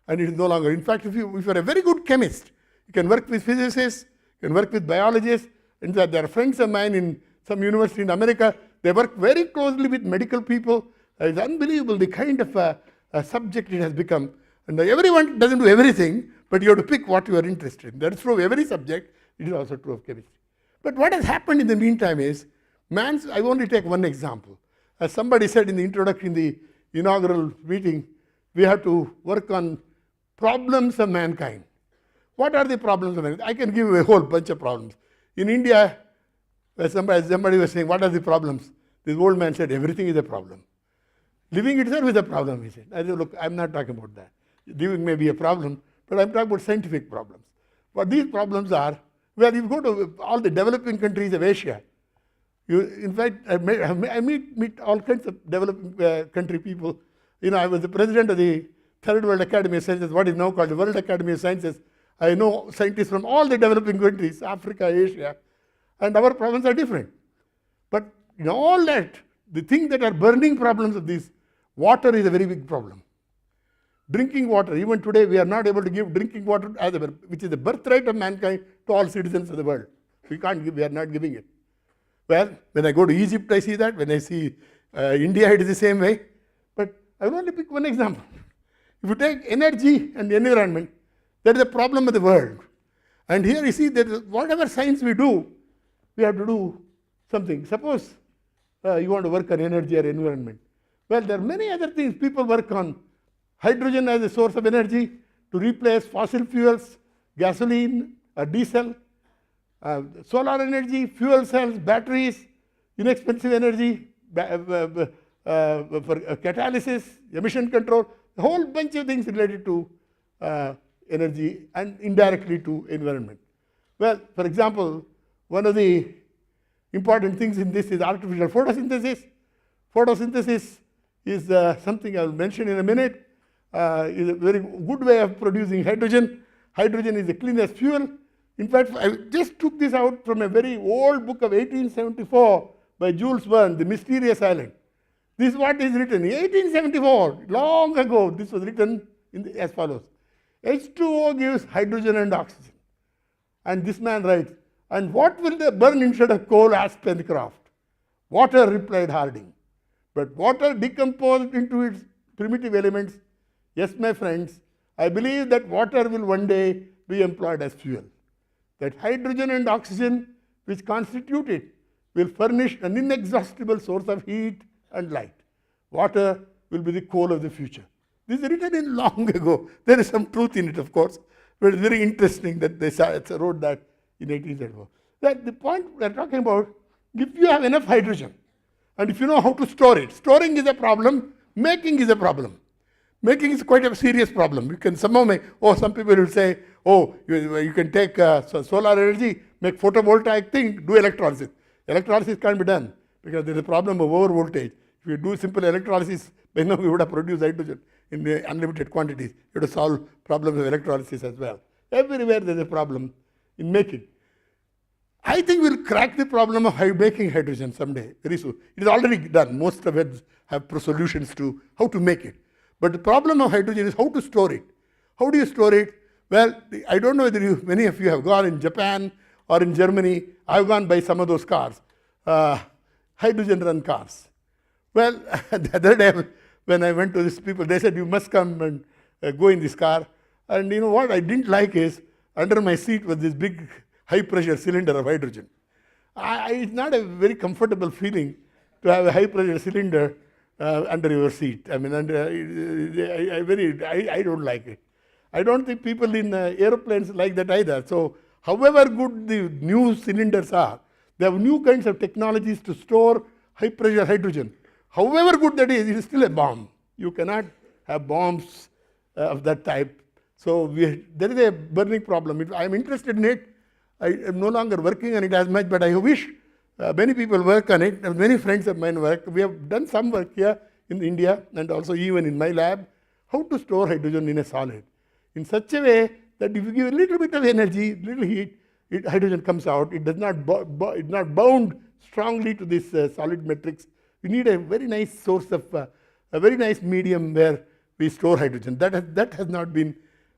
and it is no longer. In fact, if you are a very good chemist, you can work with physicists, you can work with biologists. And there are friends of mine in some university in America. They work very closely with medical people. It's unbelievable the kind of a subject it has become. And everyone doesn't do everything, but you have to pick what you are interested in. That is true of every subject. It is also true of chemistry. But what has happened in the meantime is, I only take one example. As somebody said in the introduction, in the inaugural meeting, we have to work on problems of mankind. What are the problems of mankind? I can give you a whole bunch of problems. In India, somebody was saying, what are the problems? This old man said, everything is a problem. Living itself is a problem, he said. I said, look, I'm not talking about that. Living may be a problem, but I'm talking about scientific problems. What these problems are, well, you go to all the developing countries of Asia. In fact, I meet all kinds of developing country people. I was the president of the Third World Academy of Sciences, what is now called the World Academy of Sciences. I know scientists from all the developing countries, Africa, Asia, and our problems are different. But in all that, the things that are burning problems of these, water is a very big problem. Drinking water, even today we are not able to give drinking water, which is the birthright of mankind, to all citizens of the world. We are not giving it. Well, when I go to Egypt, I see that. When I see India, it is the same way. But I will only pick one example. If you take energy and the environment, that is the problem of the world. And here you see that whatever science we do, we have to do something. Suppose you want to work on energy or environment. Well, there are many other things people work on. Hydrogen as a source of energy to replace fossil fuels, gasoline or diesel, solar energy, fuel cells, batteries, inexpensive energy for catalysis, emission control, a whole bunch of things related to energy and indirectly to environment. Well, for example, one of the important things in this is artificial photosynthesis. Photosynthesis is something I will mention in a minute. Is a very good way of producing hydrogen. Hydrogen is the cleanest fuel. In fact, I just took this out from a very old book of 1874 by Jules Verne, The Mysterious Island. This is what is written. In 1874, long ago, this was written as follows. H2O gives hydrogen and oxygen. And this man writes, and what will they burn instead of coal? Asked Pencroft. Water, replied Harding. But water decomposed into its primitive elements. Yes, my friends, I believe that water will one day be employed as fuel. That hydrogen and oxygen, which constitute it, will furnish an inexhaustible source of heat and light. Water will be the coal of the future. This is written in long ago. There is some truth in it, of course, but it's very interesting that they wrote that in 1874. That the point we are talking about, if you have enough hydrogen, and if you know how to store it, storing is a problem, making is a problem. Making is quite a serious problem. You can somehow make, some people will say, you can take solar energy, make photovoltaic thing, do electrolysis. Electrolysis can't be done because there is a problem of over voltage. If you do simple electrolysis, by now we would have produced hydrogen in the unlimited quantities. You have to solve problems of electrolysis as well. Everywhere there is a problem in making. I think we'll crack the problem of making hydrogen someday, very soon. It is already done. Most of it have solutions to how to make it. But the problem of hydrogen is how to store it. How do you store it? Well, I don't know whether many of you have gone in Japan or in Germany. I've gone by some of those cars, hydrogen-run cars. Well, the other day when I went to these people, they said, you must come and go in this car. And you know what I didn't like is, under my seat was this big high-pressure cylinder of hydrogen. It's not a very comfortable feeling to have a high-pressure cylinder under your seat. I mean, I don't like it. I don't think people in airplanes like that either. So, however good the new cylinders are, they have new kinds of technologies to store high-pressure hydrogen. However good that is, it is still a bomb. You cannot have bombs of that type. So, there is a burning problem. If I am interested in it, I am no longer working on it as much, but I wish many people work on it, and many friends of mine work. We have done some work here in India, and also even in my lab, how to store hydrogen in a solid in such a way that if you give a little bit of energy, little heat, hydrogen comes out. It does not it's not bound strongly to this solid matrix. We need a very nice source of a very nice medium where we store hydrogen. That has not been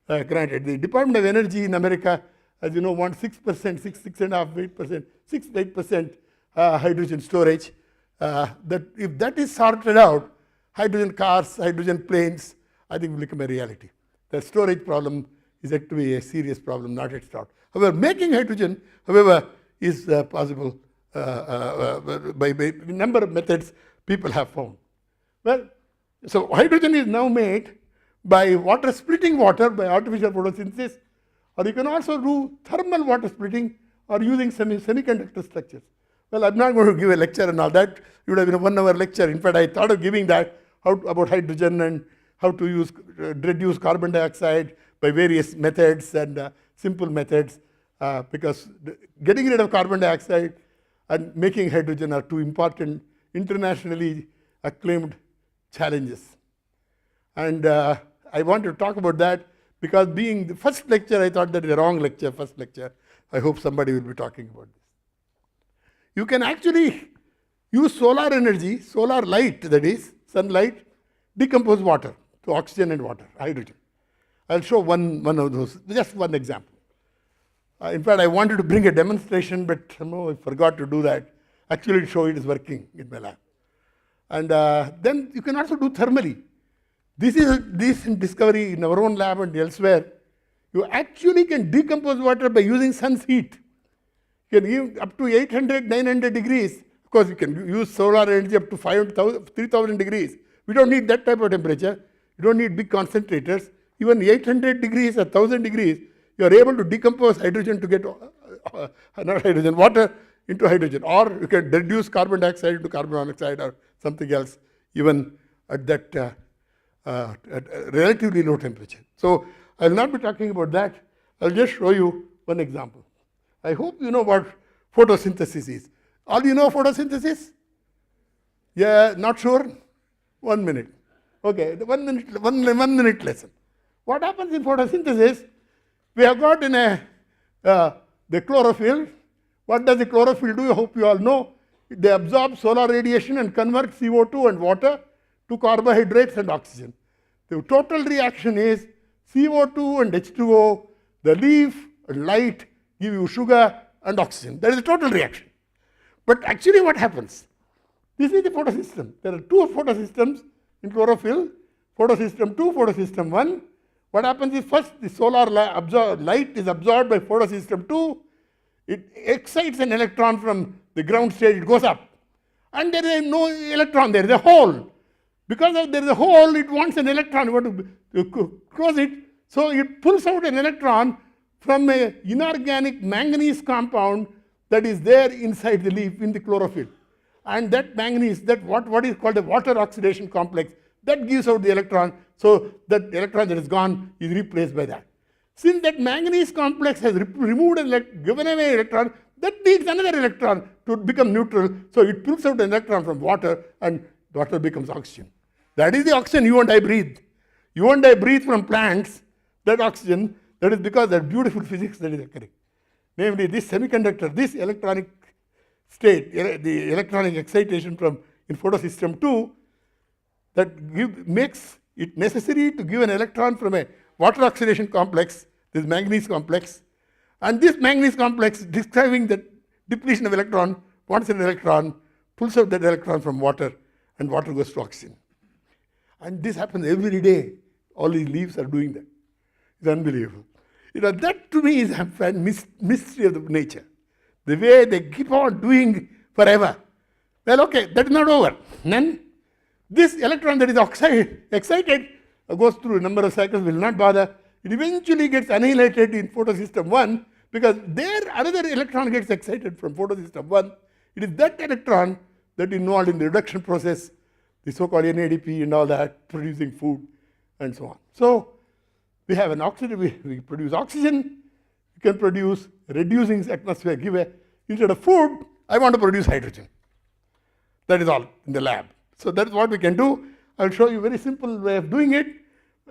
granted. The Department of Energy in America, as you know, wants 6%, 6.5%, 8% hydrogen storage. That if that is sorted out, hydrogen cars, hydrogen planes, I think will become a reality. The storage problem is yet to be a serious problem, not yet solved. However, making hydrogen, however, is possible by a number of methods people have found. Well, so hydrogen is now made by water splitting water by artificial photosynthesis, or you can also do thermal water splitting or using semiconductor structures. Well, I'm not going to give a lecture and all that. It would have been a 1-hour lecture. In fact, I thought of giving that about hydrogen and how to reduce carbon dioxide by various methods and simple methods, because getting rid of carbon dioxide and making hydrogen are two important internationally acclaimed challenges. And I want to talk about that because being the first lecture, I thought that is the wrong lecture, first lecture. I hope somebody will be talking about this. You can actually use solar energy, solar light, that is, sunlight, decompose water to oxygen and water, hydrogen. I'll show one of those, just one example. In fact, I wanted to bring a demonstration, but I forgot to do that. Actually, to show it is working in my lab. And then you can also do thermally. This is a recent discovery in our own lab and elsewhere. You actually can decompose water by using sun's heat. You can give up to 800, 900 degrees. Of course, you can use solar energy up to 3,000 degrees. We don't need that type of temperature. You don't need big concentrators. Even 800 degrees or 1,000 degrees, you are able to decompose hydrogen to get, not hydrogen, water into hydrogen. Or you can reduce carbon dioxide into carbon monoxide or something else, even at that at a relatively low temperature. So I will not be talking about that. I will just show you one example. I hope you know what photosynthesis is. All you know photosynthesis? Yeah, not sure? 1 minute. Okay, the 1 minute, one minute lesson. What happens in photosynthesis? We have got in the chlorophyll. What does the chlorophyll do? I hope you all know. They absorb solar radiation and convert CO2 and water to carbohydrates and oxygen. The total reaction is CO2 and H2O, the leaf and light give you sugar and oxygen. That is the total reaction. But actually what happens? This is the photosystem. There are two photosystems in chlorophyll, photosystem 2, photosystem 1. What happens is first the solar light is absorbed by photosystem 2. It excites an electron from the ground state, it goes up. And there is no electron there, there is a hole. Because there is a hole, it wants an electron, you want to close it. So it pulls out an electron from an inorganic manganese compound that is there inside the leaf in the chlorophyll. And that manganese, that what is called a water oxidation complex, that gives out the electron. So that electron that is gone is replaced by that. Since that manganese complex has removed and given away an electron, that needs another electron to become neutral. So it pulls out an electron from water and water becomes oxygen. That is the oxygen you and I breathe. You and I breathe from plants, that oxygen, that is because of beautiful physics that is occurring. Namely, this semiconductor, this electronic state, the electronic excitation from in photosystem 2, that makes it necessary to give an electron from a water oxidation complex, this manganese complex, and this manganese complex describing the depletion of electron, wants an electron, pulls out that electron from water, and water goes to oxygen. And this happens every day. All these leaves are doing that. It's unbelievable. That to me is a mystery of the nature. The way they keep on doing forever. Well, okay, that is not over. Then this electron that is excited goes through a number of cycles, will not bother. It eventually gets annihilated in photosystem 1 because there another electron gets excited from photosystem 1. It is that electron that is involved in the reduction process, the so-called NADP and all that, producing food and so on. So we have an oxygen, we produce oxygen, we can produce reducing atmosphere, instead of food, I want to produce hydrogen. That is all in the lab. So that is what we can do. I'll show you a very simple way of doing it.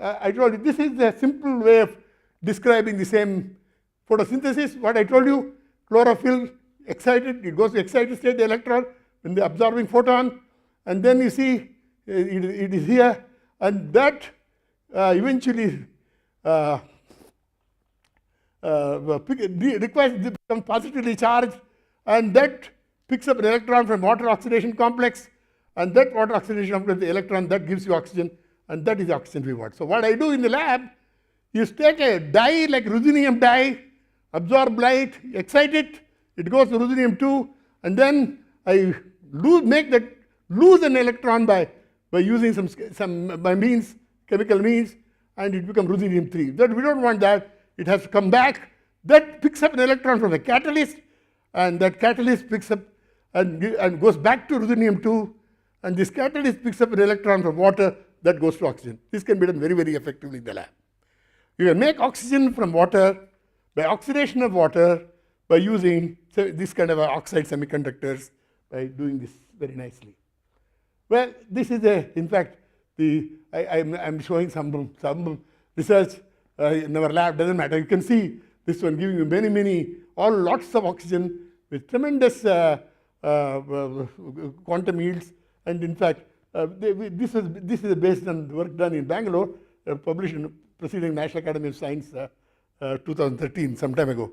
I told you this is the simple way of describing the same photosynthesis. What I told you, chlorophyll excited, it goes to excited state, the electron, when the absorbing photon, and then you see it is here, and that eventually requires to become positively charged, and that picks up an electron from water oxidation complex, and that water oxidation complex, the electron, that gives you oxygen, and that is the oxygen we want. So what I do in the lab You take a dye like ruthenium dye, absorb light, excite it, it goes to ruthenium-2, and then I lose an electron by using some means, chemical means, and it becomes ruthenium-3. That we don't want that. It has to come back. That picks up an electron from the catalyst, and that catalyst picks up and goes back to ruthenium-2, and this catalyst picks up an electron from water that goes to oxygen. This can be done very, very effectively in the lab. You can make oxygen from water by oxidation of water by using this kind of oxide semiconductors, by doing this very nicely. Well, this is in fact, I'm showing some research in our lab, doesn't matter. You can see this one giving you lots of oxygen with tremendous quantum yields. And in fact, this is based on work done in Bangalore, published in Proceeding National Academy of Science 2013, some time ago,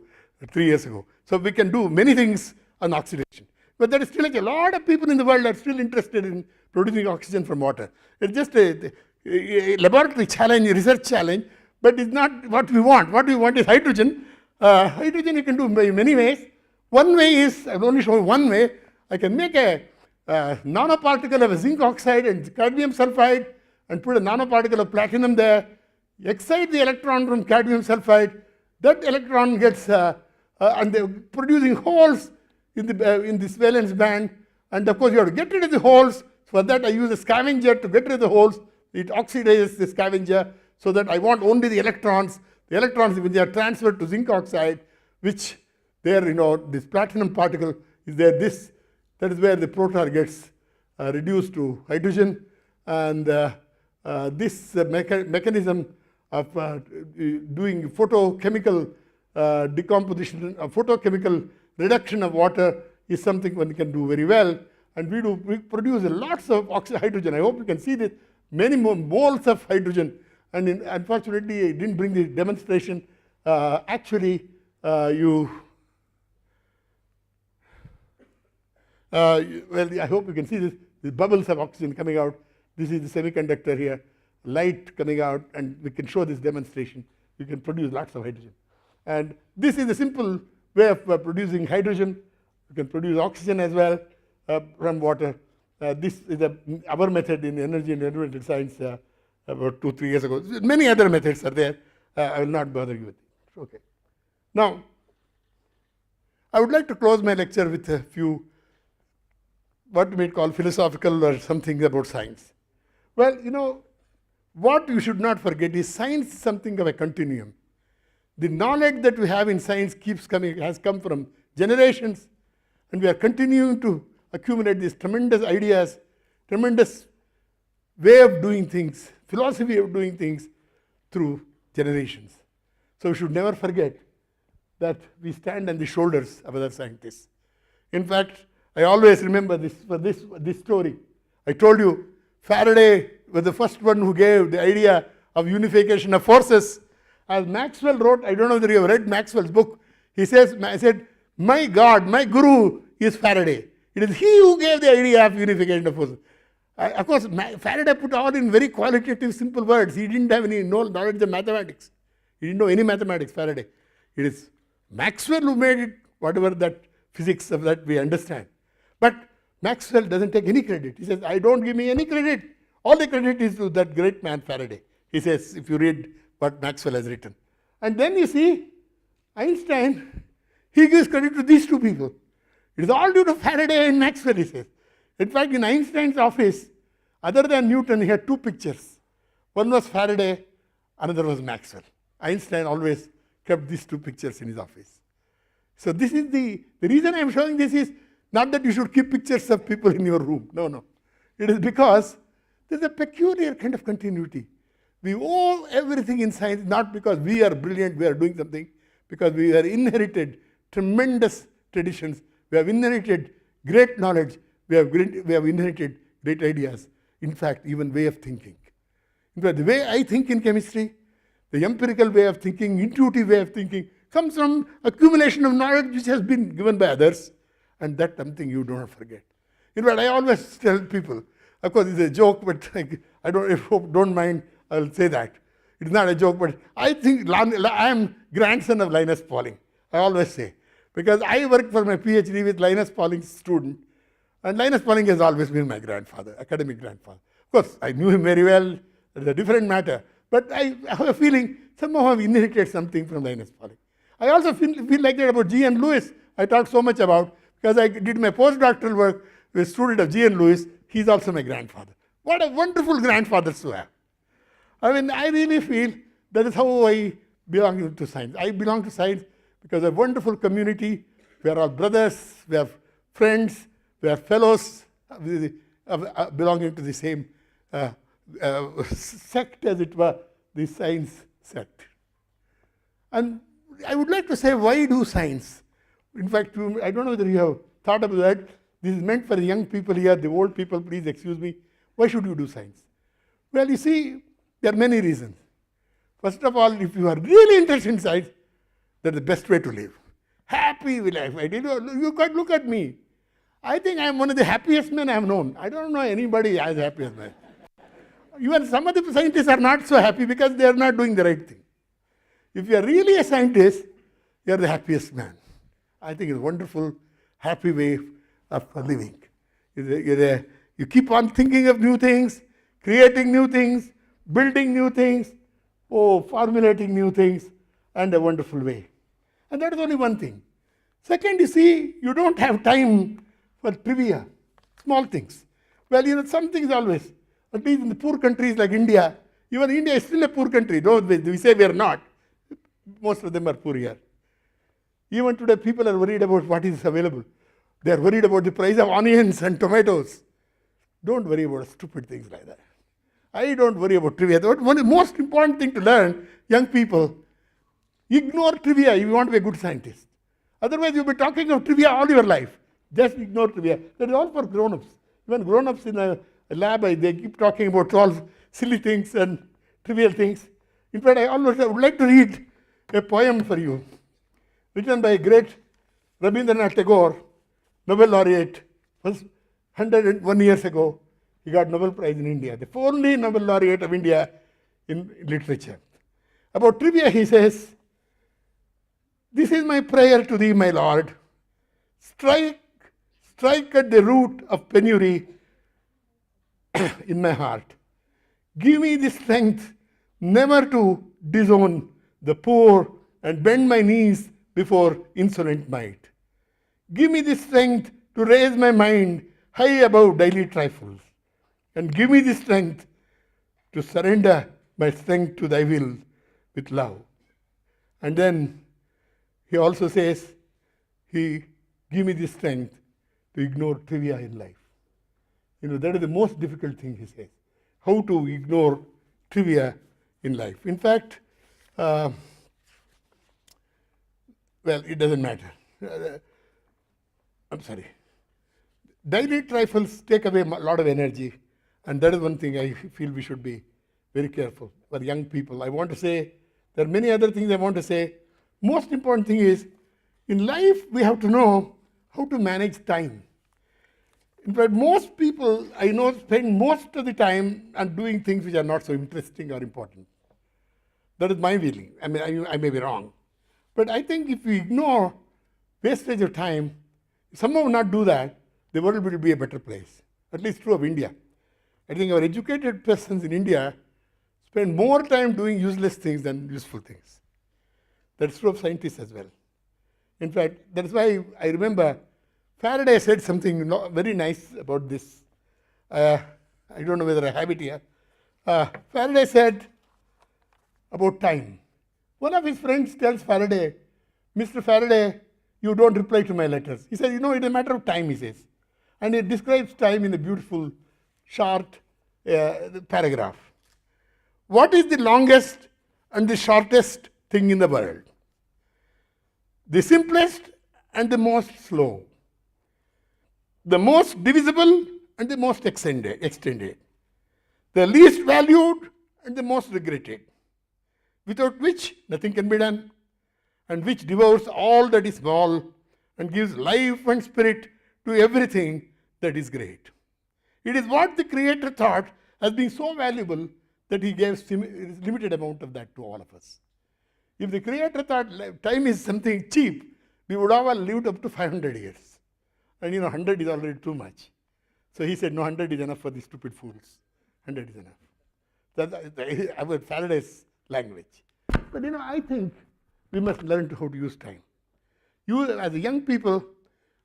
3 years ago. So we can do many things on oxidation. But there is still a lot of people in the world are still interested in producing oxygen from water. It's just a laboratory challenge, a research challenge, but it's not what we want. What we want is hydrogen. Hydrogen you can do in many ways. One way is, I'll only show one way, I can make a nanoparticle of a zinc oxide and cadmium sulfide and put a nanoparticle of platinum there, excite the electron from cadmium sulfide, that electron gets, and they're producing holes in this valence band, and of course you have to get rid of the holes. For that I use a scavenger to get rid of the holes. It oxidizes the scavenger so that I want only the electrons. The electrons, when they are transferred to zinc oxide, which there, this platinum particle is there, that is where the proton gets reduced to hydrogen, and this mechanism of doing photochemical decomposition, photochemical reduction of water is something one can do very well, and we produce lots of hydrogen. I hope you can see this, many more moles of hydrogen, and unfortunately I didn't bring the demonstration. Actually, well, I hope you can see this. These bubbles of oxygen coming out. This is the semiconductor here, light coming out, and we can show this demonstration. You can produce lots of hydrogen. And this is a simple way of producing hydrogen. You can produce oxygen as well from water. This is our method in energy and environmental science about 2-3 years ago. Many other methods are there. I will not bother you with it. Okay. Now, I would like to close my lecture with a few what we might call philosophical or something about science. Well, what you should not forget is science is something of a continuum. The knowledge that we have in science has come from generations, and we are continuing to accumulate these tremendous ideas, tremendous way of doing things, philosophy of doing things through generations. So we should never forget that we stand on the shoulders of other scientists. In fact, I always remember this story. I told you Faraday was the first one who gave the idea of unification of forces. As Maxwell wrote, I don't know whether you have read Maxwell's book, I said, my God, my guru is Faraday. It is he who gave the idea of unification of forces. Of course, Faraday put all in very qualitative, simple words. He didn't have any knowledge of mathematics. He didn't know any mathematics, Faraday. It is Maxwell who made it, whatever that physics of that we understand. But Maxwell doesn't take any credit. He says, I don't give me any credit. All the credit is to that great man Faraday. He says, if you read what Maxwell has written. And then you see, Einstein, he gives credit to these two people. It is all due to Faraday and Maxwell, he says. In fact, in Einstein's office, other than Newton, he had two pictures. One was Faraday, another was Maxwell. Einstein always kept these two pictures in his office. So this is the reason I am showing this is not that you should keep pictures of people in your room. No. It is because there is a peculiar kind of continuity. We owe everything in science, not because we are brilliant, we are doing something, because we have inherited tremendous traditions, we have inherited great knowledge, we have inherited great ideas. In fact, even way of thinking. In fact, the way I think in chemistry, the empirical way of thinking, intuitive way of thinking, comes from accumulation of knowledge which has been given by others, and that's something you do not forget. In fact, I always tell people, of course it's a joke, but I hope don't mind, I'll say that. It's not a joke, but I think I am grandson of Linus Pauling, I always say. Because I worked for my PhD with Linus Pauling's student, and Linus Pauling has always been my grandfather, academic grandfather. Of course, I knew him very well, it's a different matter, but I have a feeling somehow I've inherited something from Linus Pauling. I also feel like that about G.N. Lewis, I talked so much about, because I did my postdoctoral work with a student of G.N. Lewis, he's also my grandfather. What a wonderful grandfathers to have. I mean, I really feel that is how I belong to science. I belong to science because of a wonderful community. We are all brothers, we have friends, we are fellows belonging to the same sect, as it were, the science sect. And I would like to say, why do science? In fact, I don't know whether you have thought about that. This is meant for the young people here, the old people, please excuse me. Why should you do science? Well, you see, there are many reasons. First of all, if you are really interested in science, that's the best way to live. Happy life. You got look at me. I think I am one of the happiest men I have known. I don't know anybody as happy as me. Even some of the scientists are not so happy because they are not doing the right thing. If you are really a scientist, you are the happiest man. I think it's a wonderful, happy way of living. You keep on thinking of new things, creating new things, building new things, formulating new things, and a wonderful way. And that is only one thing. Second, you see, you don't have time for trivia, small things. Well, some things always, at least in the poor countries like India, even India is still a poor country, though we say we are not. Most of them are poor here. Even today, people are worried about what is available. They are worried about the price of onions and tomatoes. Don't worry about stupid things like that. I don't worry about trivia. One of the most important thing to learn, young people, ignore trivia if you want to be a good scientist. Otherwise, you'll be talking of trivia all your life. Just ignore trivia. That is all for grown-ups. Even grown-ups in a lab, they keep talking about all silly things and trivial things. In fact, I would like to read a poem for you, written by a great Rabindranath Tagore, Nobel laureate, was 101 years ago. He got Nobel Prize in India, the only Nobel laureate of India in literature. About trivia, he says, "This is my prayer to thee, my Lord. Strike at the root of penury in my heart. Give me the strength never to disown the poor and bend my knees before insolent might. Give me the strength to raise my mind high above daily trifles, and give me the strength to surrender my strength to thy will with love." And then he also says, give me the strength to ignore trivia in life. That is the most difficult thing, he says. How to ignore trivia in life. In fact, well, it doesn't matter. I'm sorry. Daily trifles take away a lot of energy, and that is one thing I feel we should be very careful for young people. I want to say, there are many other things I want to say. Most important thing is, in life we have to know how to manage time. In fact, most people I know spend most of the time on doing things which are not so interesting or important. That is my feeling. I mean, I may be wrong. But I think if we ignore wastage of time, somehow not do that, the world will be a better place. At least true of India. I think our educated persons in India spend more time doing useless things than useful things. That's true of scientists as well. In fact, that's why I remember Faraday said something very nice about this. I don't know whether I have it here. Faraday said about time. One of his friends tells Faraday, "Mr. Faraday, you don't reply to my letters." He says, "It's a matter of time," he says. And he describes time in a beautiful, short paragraph. "What is the longest and the shortest thing in the world? The simplest and the most slow. The most divisible and the most extended. The least valued and the most regretted. Without which nothing can be done, and which devours all that is small and gives life and spirit to everything that is great. It is what the Creator thought as being so valuable that he gave limited amount of that to all of us. If the Creator thought time is something cheap, we would have all lived up to 500 years. And 100 is already too much. So he said, no, 100 is enough for the stupid fools. 100 is enough. That's our Faraday's language. But I think we must learn how to use time. You, as a young people,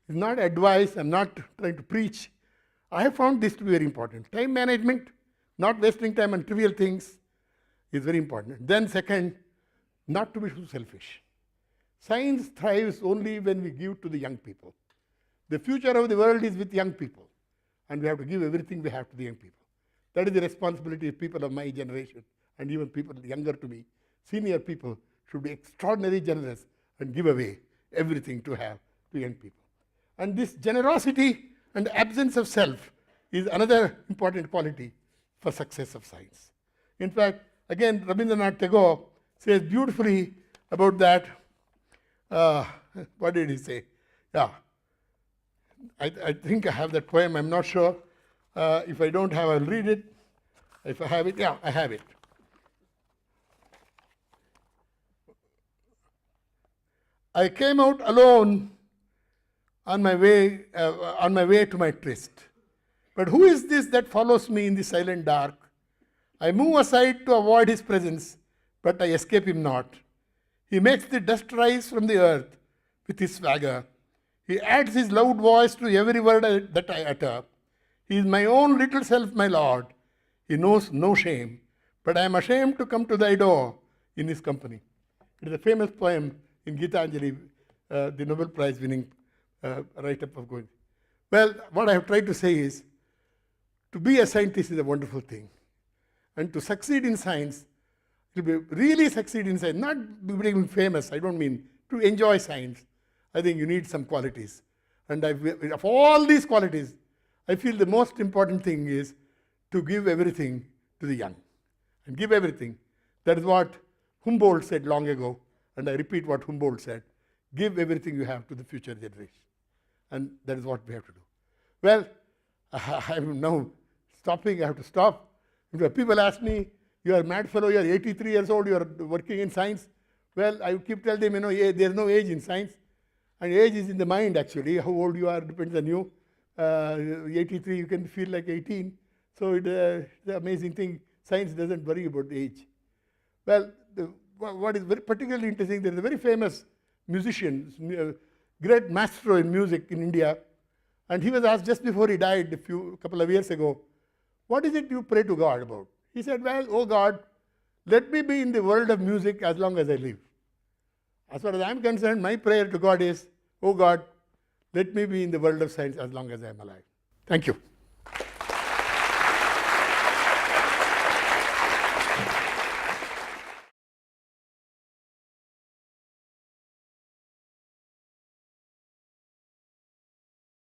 is not advice, I'm not trying to preach. I have found this to be very important. Time management, not wasting time on trivial things, is very important. Then second, not to be too selfish. Science thrives only when we give to the young people. The future of the world is with young people, and we have to give everything we have to the young people. That is the responsibility of people of my generation, and even people younger to me. Senior people should be extraordinarily generous and give away everything to have to young people. And this generosity and absence of self is another important quality for success of science. In fact, again, Rabindranath Tagore says beautifully about that. What did he say? Yeah, I think I have that poem. I'm not sure. If I don't have, I'll read it. If I have it, yeah, I have it. I came out alone on my way to my tryst. But who is this that follows me in the silent dark? I move aside to avoid his presence, but I escape him not. He makes the dust rise from the earth with his swagger. He adds his loud voice to every word that I utter. He is my own little self, my Lord. He knows no shame, but I am ashamed to come to thy door in his company. It is a famous poem in Gitanjali, the Nobel Prize winning write-up of going. Well, what I have tried to say is, to be a scientist is a wonderful thing. And to succeed in science, to be really succeed in science, not becoming famous, I don't mean to enjoy science. I think you need some qualities. And of all these qualities, I feel the most important thing is to give everything to the young. And give everything. That is what Humboldt said long ago. And I repeat what Humboldt said. Give everything you have to the future generation. And that is what we have to do. Well, I'm now stopping. I have to stop. If people ask me, you are a mad fellow, you are 83 years old, you are working in science. Well, I keep telling them, there is no age in science. And age is in the mind, actually. How old you are depends on you. 83, you can feel like 18. So it's the amazing thing. Science doesn't worry about the age. Well, what is very particularly interesting, there is a very famous musician, great maestro in music in India. And he was asked just before he died a couple of years ago, what is it you pray to God about? He said, well, oh God, let me be in the world of music as long as I live. As far as I'm concerned, my prayer to God is, oh God, let me be in the world of science as long as I'm alive. Thank you.